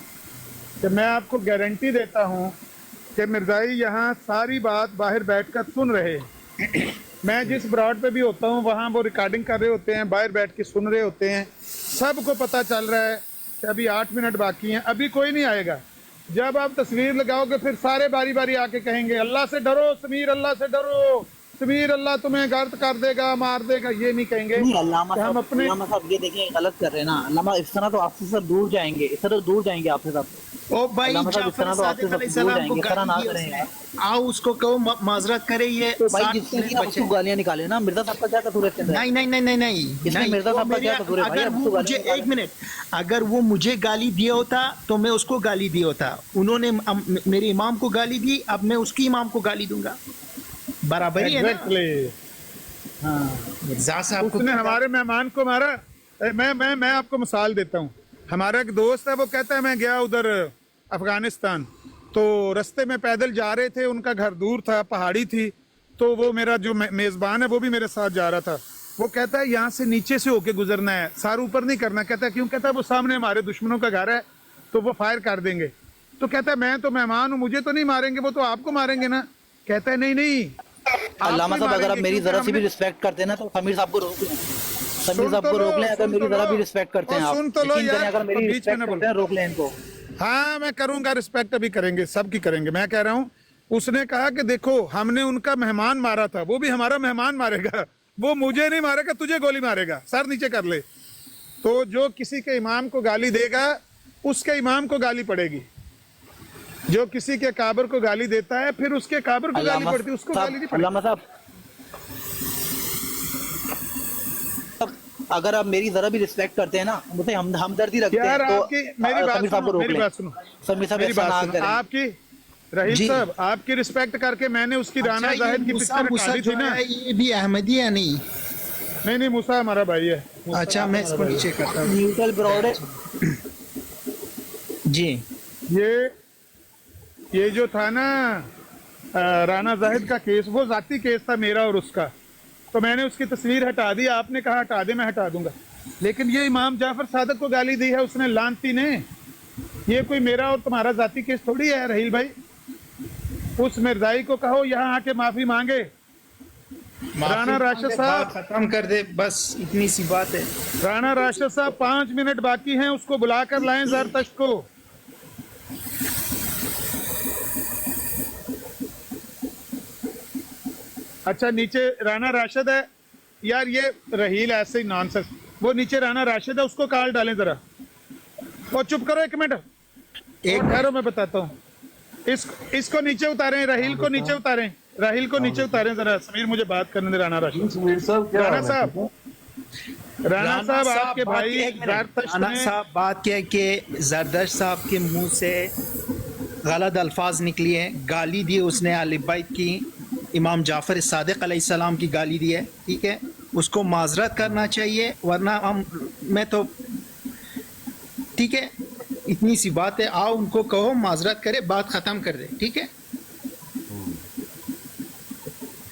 कि मैं आपको गारंटी देता हूँ कि मिर्जाई यहाँ सारी बात बाहर बैठकर सुन रहे। मैं जिस ब्रॉड पे भी होता हूँ वहाँ वो रिकॉर्डिंग कर रहे होते हैं, बाहर बैठ के सुन रहे होते हैं। सबको पता चल रहा है कि अभी 8 मिनट बाकी हैं, अभी कोई नहीं आएगा। जब आप तस्वीर लगाओगे फिर सारे बारी बारी आके कहेंगे अल्लाह से डरो समीर, अल्लाह से डरो समीर, अल्लाह तुम्हें गर्द कर देगा, मार देगा। ये नहीं कहेंगे। नहीं, अल्लामा कि हम साहब, अपने अल्लामा साहब ये देखें, गलत कर रहे हैं ना अल्लामा। इस तरह तो आपसे सब दूर जाएंगे, इस तरह दूर जाएंगे आपसे सब। ओ भाई अल्लामा साहब, इस तरह तो आपसे सब दूर जाएंगे, इस तरह ना करें यार। आओ उसको कहो माजरत करे। ये तो भाई 60 जिसने मिनट भी आप बचे। उसको गालियां निकाले ना, मिर्जा साहब का क्या कसूर है इसके अंदर? नहीं नहीं नहीं नहीं नहीं इसमें नहीं, मिर्जा वो साहब का क्या मेरे- कसूर है भाई? अगर आप वो उसको मुझे गालियां 1 मिनट, अगर वो मुझे गाली दिया होता तो मैं उसको गाली दिया होता। उन्होंने मेरे इमाम को गाली दी, अब मैं उसकी इमाम को गाली दूंगा, बराबरी है ना। एग्जैक्टली। हाँ, मिर्जा साहब को उसने हमारे मेहमान को मारा। मैं आपको मिसाल देता हूँ। हमारा एक दोस्त है, वो कहता है मैं गया उधर अफगानिस्तान, तो रास्ते में पैदल जा रहे थे, उनका घर दूर था, पहाड़ी थी, तो वो मेरा जो मेज़बान है वो भी मेरे साथ जा रहा था। वो कहता है यहाँ से नीचे से होके गुजरना है, सार ऊपर नहीं करना। कहता है क्यों? कहता है वो सामने हमारे दुश्मनों का घर है तो वो फायर कर देंगे। तो कहता है मैं तो मेहमान हूँ, मुझे तो नहीं मारेंगे, वो तो आपको मारेंगे ना। कहता है नहीं नहीं, अल्लामा साहब अगर आप मेरी जरा सी भी रिस्पेक्ट करते हैं ना तो समीर साहब को रोक लें, समीर साहब को रोक लें। अगर मेरी जरा भी रिस्पेक्ट करते हैं आप, सुन तो लो यकीन करें, यार, अगर मेरी बीच में रिस्पेक्ट ना करते हैं रोक लें इनको। हाँ मैं करूंगा रिस्पेक्ट, अभी करेंगे, सबकी करेंगे। मैं कह रहा हूँ उसने कहा कि देखो हमने उनका मेहमान मारा था, वो भी हमारा मेहमान मारेगा, वो मुझे नहीं मारेगा, तुझे गोली मारेगा, सर नीचे कर ले। तो जो किसी के इमाम को गाली देगा उसके इमाम को गाली पड़ेगी, जो किसी के काबर को गाली देता है फिर उसके काबर को गाली पड़ती है, उसको गाली नहीं पड़ती। अल्लामा साहब अगर आप मेरी जरा भी रिस्पेक्ट करते हैं ना, मुझे हमदर्दी रखते हैं तो मेरी समीर साहब को रोक लें। बात सुनो, समीर साहब मेरी ऐसा ना बात सुनो। करें। आपकी रहीम साहब आपकी रिस्पेक्ट करके मैंने उसकी राना जाहिद की पिक्चर हटा दी थी ना। ये भी अहमदी है नहीं? नहीं मूसा हमारा भाई है। अच्छा मैं इसको नीचे करता हूँ। न्यूट्रल ब्रॉड है जी। ये जो था ना राना जाहिद का केस, वो जाती केस था मेरा और उसका, तो मैंने उसकी तस्वीर हटा दी। आपने कहा हटा दे, मैं हटा दूंगा। लेकिन ये इमाम जाफर सादिक को गाली दी है उसने, लानती ने। ये कोई मेरा और तुम्हारा जाती केस थोड़ी है रहील भाई। उस मिर्जाई को कहो यहाँ आके माफी मांगे। राणा राशिद साहब खत्म कर दे, बस इतनी सी बात है। राणा राशिद साहब 5 मिनट बाकी हैं, उसको बुलाकर लाएं जरतश्त को। अच्छा नीचे राणा राशिद है यार, ये रहील ऐसे ही नॉनसेंस। वो नीचे राणा राशिद है, उसको कॉल डालें जरा। और चुप करो एक मिनट, एक ठहरो मैं बताता हूँ। इसको नीचे उतारें, राहील को नीचे उतारें, राहील को नीचे उतारें जरा। समीर मुझे बात करने दे। राणा राशिद, राणा साहब आपके भाई राणा साहब बात क्या है कि जरदश्त साहब के मुंह से गलत अल्फाज निकली हैं, गाली दी उसने अहले बैत की, इमाम जाफर सादिक अलैहिस्सलाम की गाली दी है, ठीक है। उसको माजरत करना चाहिए, वरना मैं तो ठीक है, इतनी सी बात है। आओ उनको कहो माजरत करे, बात खत्म कर दे, ठीक है।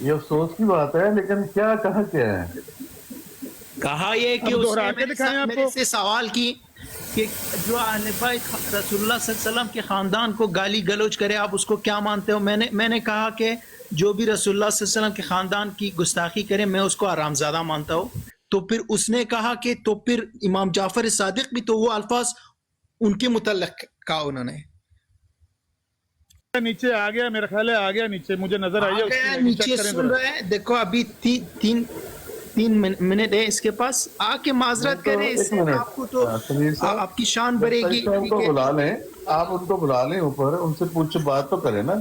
ये अफसोस की बात है, लेकिन क्या कहा क्या है? कहा ये कि उसने मेरे से सवाल की कि जो अहले बैत रसूलुल्लाह सल्लल्लाहु अलैहि वसल्लम के खानदान को गाली गलौज करे, आप उसको क्या मानते हो? मैंने कहा कि जो भी रसूलुल्लाह सल्लल्लाहु अलैहि वसल्लम के खानदान की गुस्ताखी करे मैं उसको हरामजादा मानता हूँ। तो फिर उसने कहा कि तो फिर इमाम जाफर सादिक भी, तो वो अल्फाज उनके मुतल्लिक कहा उन्होंने। नीचे आ गया, मेरा ख्याल है आ गया नीचे, मुझे नजर आई है नीचे सुन रहे हैं। देखो अभी तीन मिनट है इसके पास, आके माजरत करें, इससे आपको तो आपकी शान बढ़ेगी। उनको बुला लें, आप उनको बुला लें ऊपर, उनसे पूछ बात तो करें ना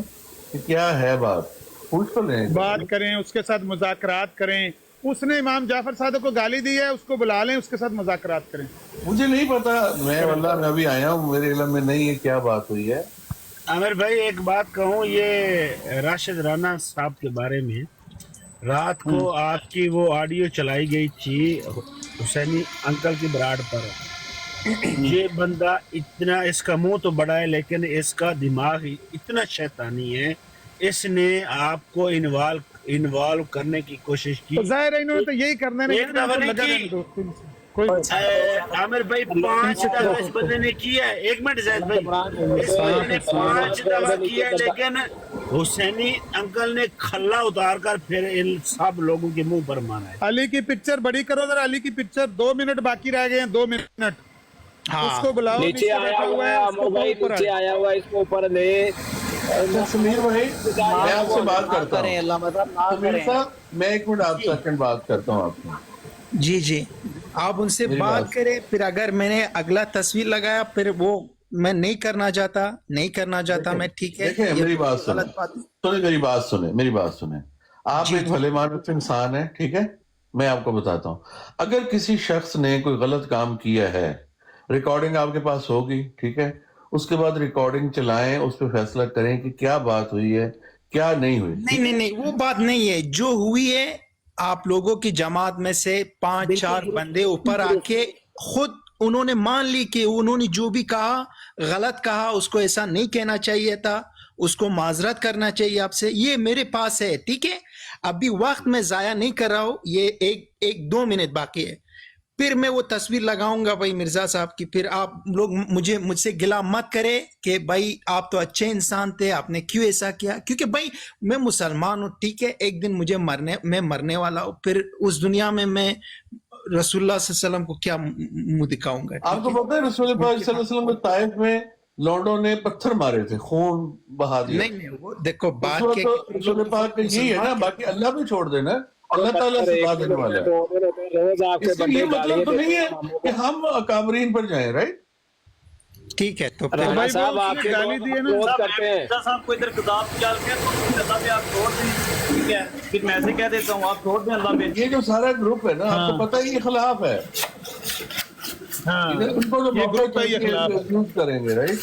कि क्या है बात, पूछ तो लें, बात करें, उसके साथ मुज़ाकरात करें। उसने इमाम जाफर सादिक को गाली दी है, उसको बुला लें, उसके साथ मुज़ाकरात करें। मुझे नहीं पता, मैं अभी आया हूँ, मेरे इल्म में नहीं है क्या बात हुई है। आमिर भाई एक बात कहूँ, ये राशिद राणा साहब के बारे में रात को आपकी वो ऑडियो चलाई गई थी हुसैनी अंकल की बराड पर। ये बंदा इतना, इसका मुंह तो बड़ा है लेकिन इसका दिमाग इतना शैतानी है, इसने आपको इन्वॉल्व करने की कोशिश की। तो जाहिर है इन्होंने तो यही करना है। आमिर भाई 5 दफा इस बंदे ने किया है। एक मिनट जैद भाई, इस बंदे ने 5 दफा किया, लेकिन हुसैनी अंकल ने खल्ला उतार कर फिर इन सब लोगों के मुंह पर मारा है। अली की पिक्चर बड़ी करो जरा, अली की पिक्चर। 2 मिनट बाकी रह गए हैं, 2 मिनट। उसको बुलाओ, नीचे आया हुआ है अमर भाई, नीचे आया हुआ है, इसको ऊपर ले। समीर भाई मैं आपसे बात करता हूँ। समीर साहब मैं 1 मिनट आप सेकंड बात करता हूँ आपसे। जी आप उनसे बात करें, फिर अगर मैंने अगला तस्वीर लगाया फिर वो मैं नहीं करना चाहता मैं, ठीक है। देखिए मेरी बात सुने, मेरी बात सुने। आप एक भले मानुस इंसान है, ठीक है। मैं आपको बताता हूँ, अगर किसी शख्स ने कोई गलत काम किया है, रिकॉर्डिंग आपके पास होगी, ठीक है। उसके बाद रिकॉर्डिंग चलाएं, उस पर फैसला करें कि क्या बात हुई है क्या नहीं हुई। नहीं वो बात नहीं है जो हुई है। आप लोगों की जमात में से 5-4 बंदे ऊपर आके खुद उन्होंने मान ली कि उन्होंने जो भी कहा गलत कहा, उसको ऐसा नहीं कहना चाहिए था। उसको माजरत करना चाहिए आपसे। ये मेरे पास है, ठीक है, अभी वक्त मैं जाया नहीं कर रहा हूँ, ये एक 2 मिनट बाकी है, फिर मैं वो तस्वीर लगाऊंगा भाई मिर्जा साहब की। फिर आप लोग मुझसे गिला मत करे कि भाई आप तो अच्छे इंसान थे, आपने क्यों ऐसा किया, क्योंकि भाई मैं मुसलमान हूँ, ठीक है, एक दिन मैं मरने वाला हूँ, फिर उस दुनिया में मैं रसूलुल्लाह सल्लल्लाहु अलैहि वसल्लम को क्या मुंह दिखाऊंगा। आपको पता है रसूल पाक सल्लल्लाहु अलैहि वसल्लम को ताइफ में लौंडों ने पत्थर मारे थे, खून बहा दिया। नहीं वो देखो बात उस वक्त तो रसूल पाक का यही है ना, बाकी अल्लाह भी छोड़ देना, अल्लाह ताला सजा देने वाला है। इसका ये मतलब तो नहीं है कि हम अकाबरीन पर जाएं, राइट? ठीक है, तो भाई साहब आपके गाली दिए ना करते हैं साहब को इधर किताब निकाल के तो अल्लाह पे आप छोड़ दें, ठीक है, फिर मैं ऐसे कह देता हूँ आप छोड़ दें अल्लाह पे। ये जो सारा ग्रुप है ना, आपको पता है ये खिलाफ है। उनको तो ये ग्रुप है, ये खिलाफ यूज करेंगे, राइट?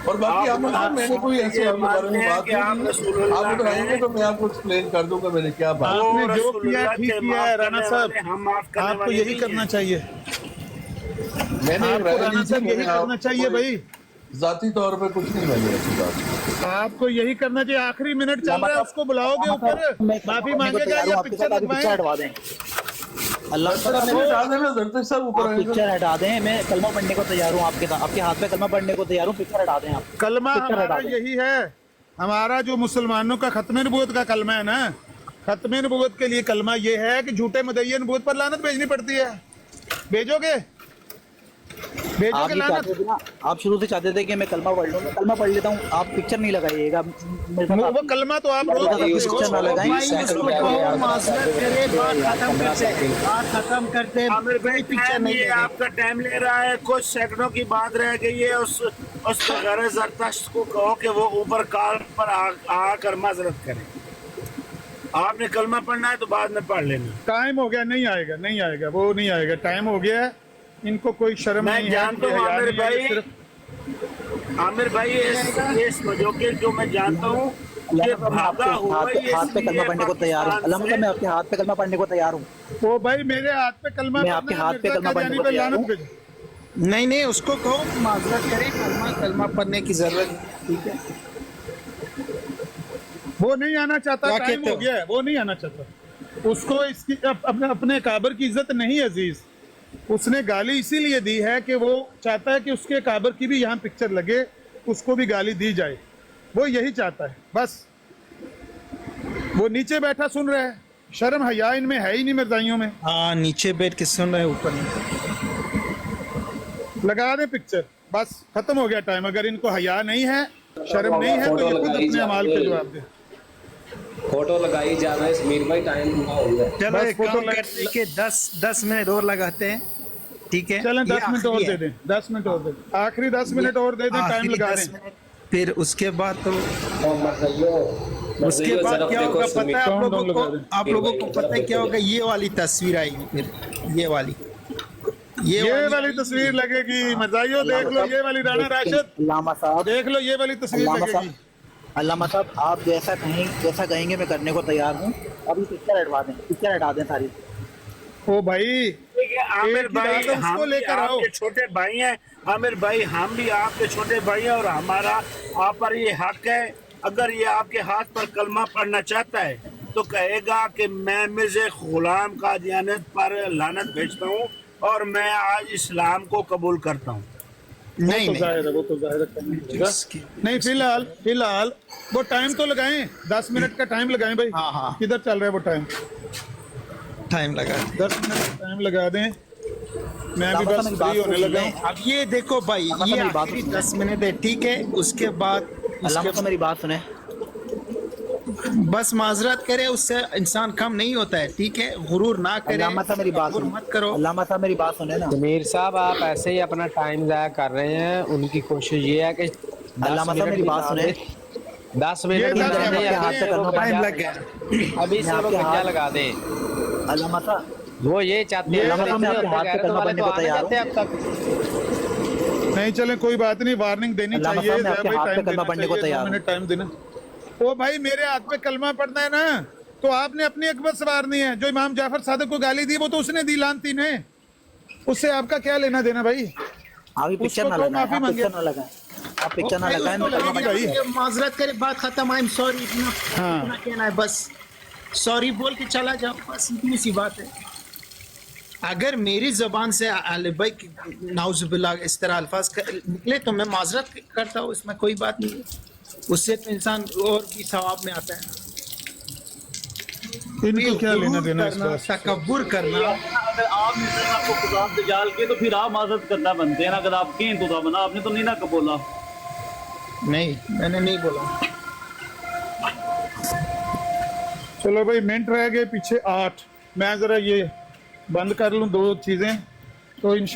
और बाकी आप मैंने कोई ऐसे आपके बारे में बात नहीं, आप बताएंगे तो मैं आपको एक्सप्लेन कर दूंगा मैंने क्या बात। आपने जो किया ठीक किया है राणा साहब, आपको यही करना चाहिए, मैंने राणा साहब यही करना चाहिए भाई, जाती तौर पे कुछ नहीं मैंने ऐसी बात। आपको यही करना चाहिए। आखिरी मिनट चल रहा है, उसको बुलाओगे ऊपर, माफी मांगेगा या पिक्चर हटवा दें, अल्लाह पिक्चर हटा दें, मैं कलमा पढ़ने को तैयार हूँ, आपके हाथ पे कलमा पढ़ने को तैयार हूँ, पिक्चर हटा दें आप। कलमा हमारा यही है, हमारा जो मुसलमानों का खत्म नबूवत का कलमा है ना, खत्म नबूवत के लिए कलमा ये है कि झूठे मुद्दई नबूवत पर लानत भेजनी पड़ती है। भेजोगे लानत? आप शुरू से चाहते थे कि मैं कलमा पढ़ लूँ, मैं कलमा पढ़ लेता हूँ, आप पिक्चर नहीं लगाइएगा। वो कलमा तो आप पिक्चर ना लगाएं। खत्म करते ये आपका टाइम ले रहा है, कुछ सेकंडों की बात रह गई है, उस गैर जरदश्त को कहो कि वो ऊपर कार पर आकर माजरत करे। आपने कलमा पढ़ना है तो बाद में पढ़ लेना। टाइम हो गया, नहीं आएगा, नहीं आएगा, वो नहीं आएगा, टाइम हो गया है, इनको कोई शर्म नहीं है। मैं जानता हूँ आमिर भाई इस मजोके जो मैं जानता हूँ हाथ पे कलमा पढ़ने को तैयार हूँ, अल्लाह मतलब मैं आपके हाथ पे कलमा पढ़ने को तैयार हूँ। ओ भाई मेरे हाथ पे कलमा, मैं आपके हाथ पे कलमा पढ़ने को तैयार हूँ। नहीं उसको कहो माजरत करे, कलमा पढ़ने की जरूरत, ठीक है। वो नहीं आना चाहता, टाइम हो गया है, वो नहीं आना चाहता, उसको इसकी अपने काबर की इज्जत नहीं अजीज, उसने गाली इसीलिए दी है कि वो चाहता है कि उसके काबर की भी यहाँ पिक्चर लगे, उसको भी गाली दी जाए, वो यही चाहता है बस। वो नीचे बैठा सुन रहा है, शर्म हया इनमें है ही नहीं मिर्जाइयों में। हाँ नीचे बैठ के सुन रहे हैं, ऊपर नहीं। लगा दे पिक्चर, बस खत्म हो गया टाइम। अगर इनको हया नहीं है, शर्म नहीं है, तो ये खुद अपने अमाल पे जवाब दे। फोटो लगाई जा रहा है समीर भाई, टाइम हुआ हो गया। चलो एक काम करते के 10 मिनट और लगाते हैं, ठीक है। चलें 10 मिनट और दे दें, 10 मिनट और दे दें, आखिरी 10 मिनट और दे दें, टाइम लगा दें। फिर उसके बाद तो उसके बाद क्या होगा पता है आप लोगों को पता है क्या होगा? ये वाली तस्वीर आएगी, फिर ये वाली तस्वीर लगेगी। मजाइयो देख लो, ये वाली राणा राशिद, अल्लामा साहब देख लो, ये वाली तस्वीर लगेगी। अल्लामा साहब आप जैसा कहेंगे मैं करने को तैयार हूँ। अभी पिक्चर हटा दें सारी। ओ भाई आमिर भाई उसको लेकर आओ, आपके छोटे भाई हैं आमिर भाई, हम भी आपके छोटे भाई हैं और हमारा आप पर ये हक है। अगर ये आपके हाथ पर कलमा पढ़ना चाहता है तो कहेगा कि मैं मिर्ज़ा गुलाम कादियानियत पर लानत भेजता हूँ और मैं आज इस्लाम को कबूल करता हूँ। नहीं फिलहाल वो टाइम तो लगाएं, 10 मिनट का टाइम लगाएं भाई। हाँ किधर चल रहा है वो टाइम लगा 10 मिनट का टाइम लगा दें, मैं भी बस फ्री होने लगा हूं। अब ये देखो भाई, ये आखिरी 10 मिनट है, ठीक है। उसके बाद अल्लाह मेरी बात सुने, बस माजरत करे, उससे इंसान कम नहीं होता है, ठीक है। गुरूर ना करे, मेरी बात मत करो। अल्लामा साहब मेरी बात सुने ना। जमीर साहब आप ऐसे ही अपना टाइम जाया कर रहे हैं, उनकी कोशिश ये है कि अल्लामा साहब मेरी बात सुने, 10 मिनट टाइम लग गया, अभी से वो क्या लगा दें। अल्लामा साहब वो ये चाहते हैं अब तक नहीं चले, कोई बात नहीं, वार्निंग देनी चाहिए, मिनट टाइम देना। ओ भाई मेरे हाथ पे कलमा पढ़ना है ना, तो आपने अपनी अकबर सवारनी है। जो इमाम जाफर सादिक को गाली दी वो तो उसने दी, लानती ने, उससे आपका क्या लेना देना भाई? पिक्चर ना लगाएं, आप पिक्चर ना लगाएं, मैं कलमा पढ़ भाई। माजरत करे, बात खत्म, आई एम सॉरी, इतना हाँ। इतना कहना है बस, सॉरी बोल के चला जाओ, बस इतनी सी बात है। अगर मेरी जबान से अहले बैत की नाउजुबिल्लाह इस तरह अल्फाज निकले तो मैं माजरत करता हूँ, इसमें कोई बात नहीं है, उससे तो इंसान और भी सवाब में आता है। इनको क्या लेना देना इस करना, बात से? तकब्बुर करना, अगर आप मिलते हैं आपको खुदा से जाल के तो फिर आप माजरत करना बनते हैं ना, अगर आप कहें तो बना, आपने तो नहीं ना बोला। नहीं मैंने नहीं बोला। चलो भाई, मिनट रह गए पीछे 8। मैं जरा ये बंद कर लूं 2 चीजें तो इंशाल्लाह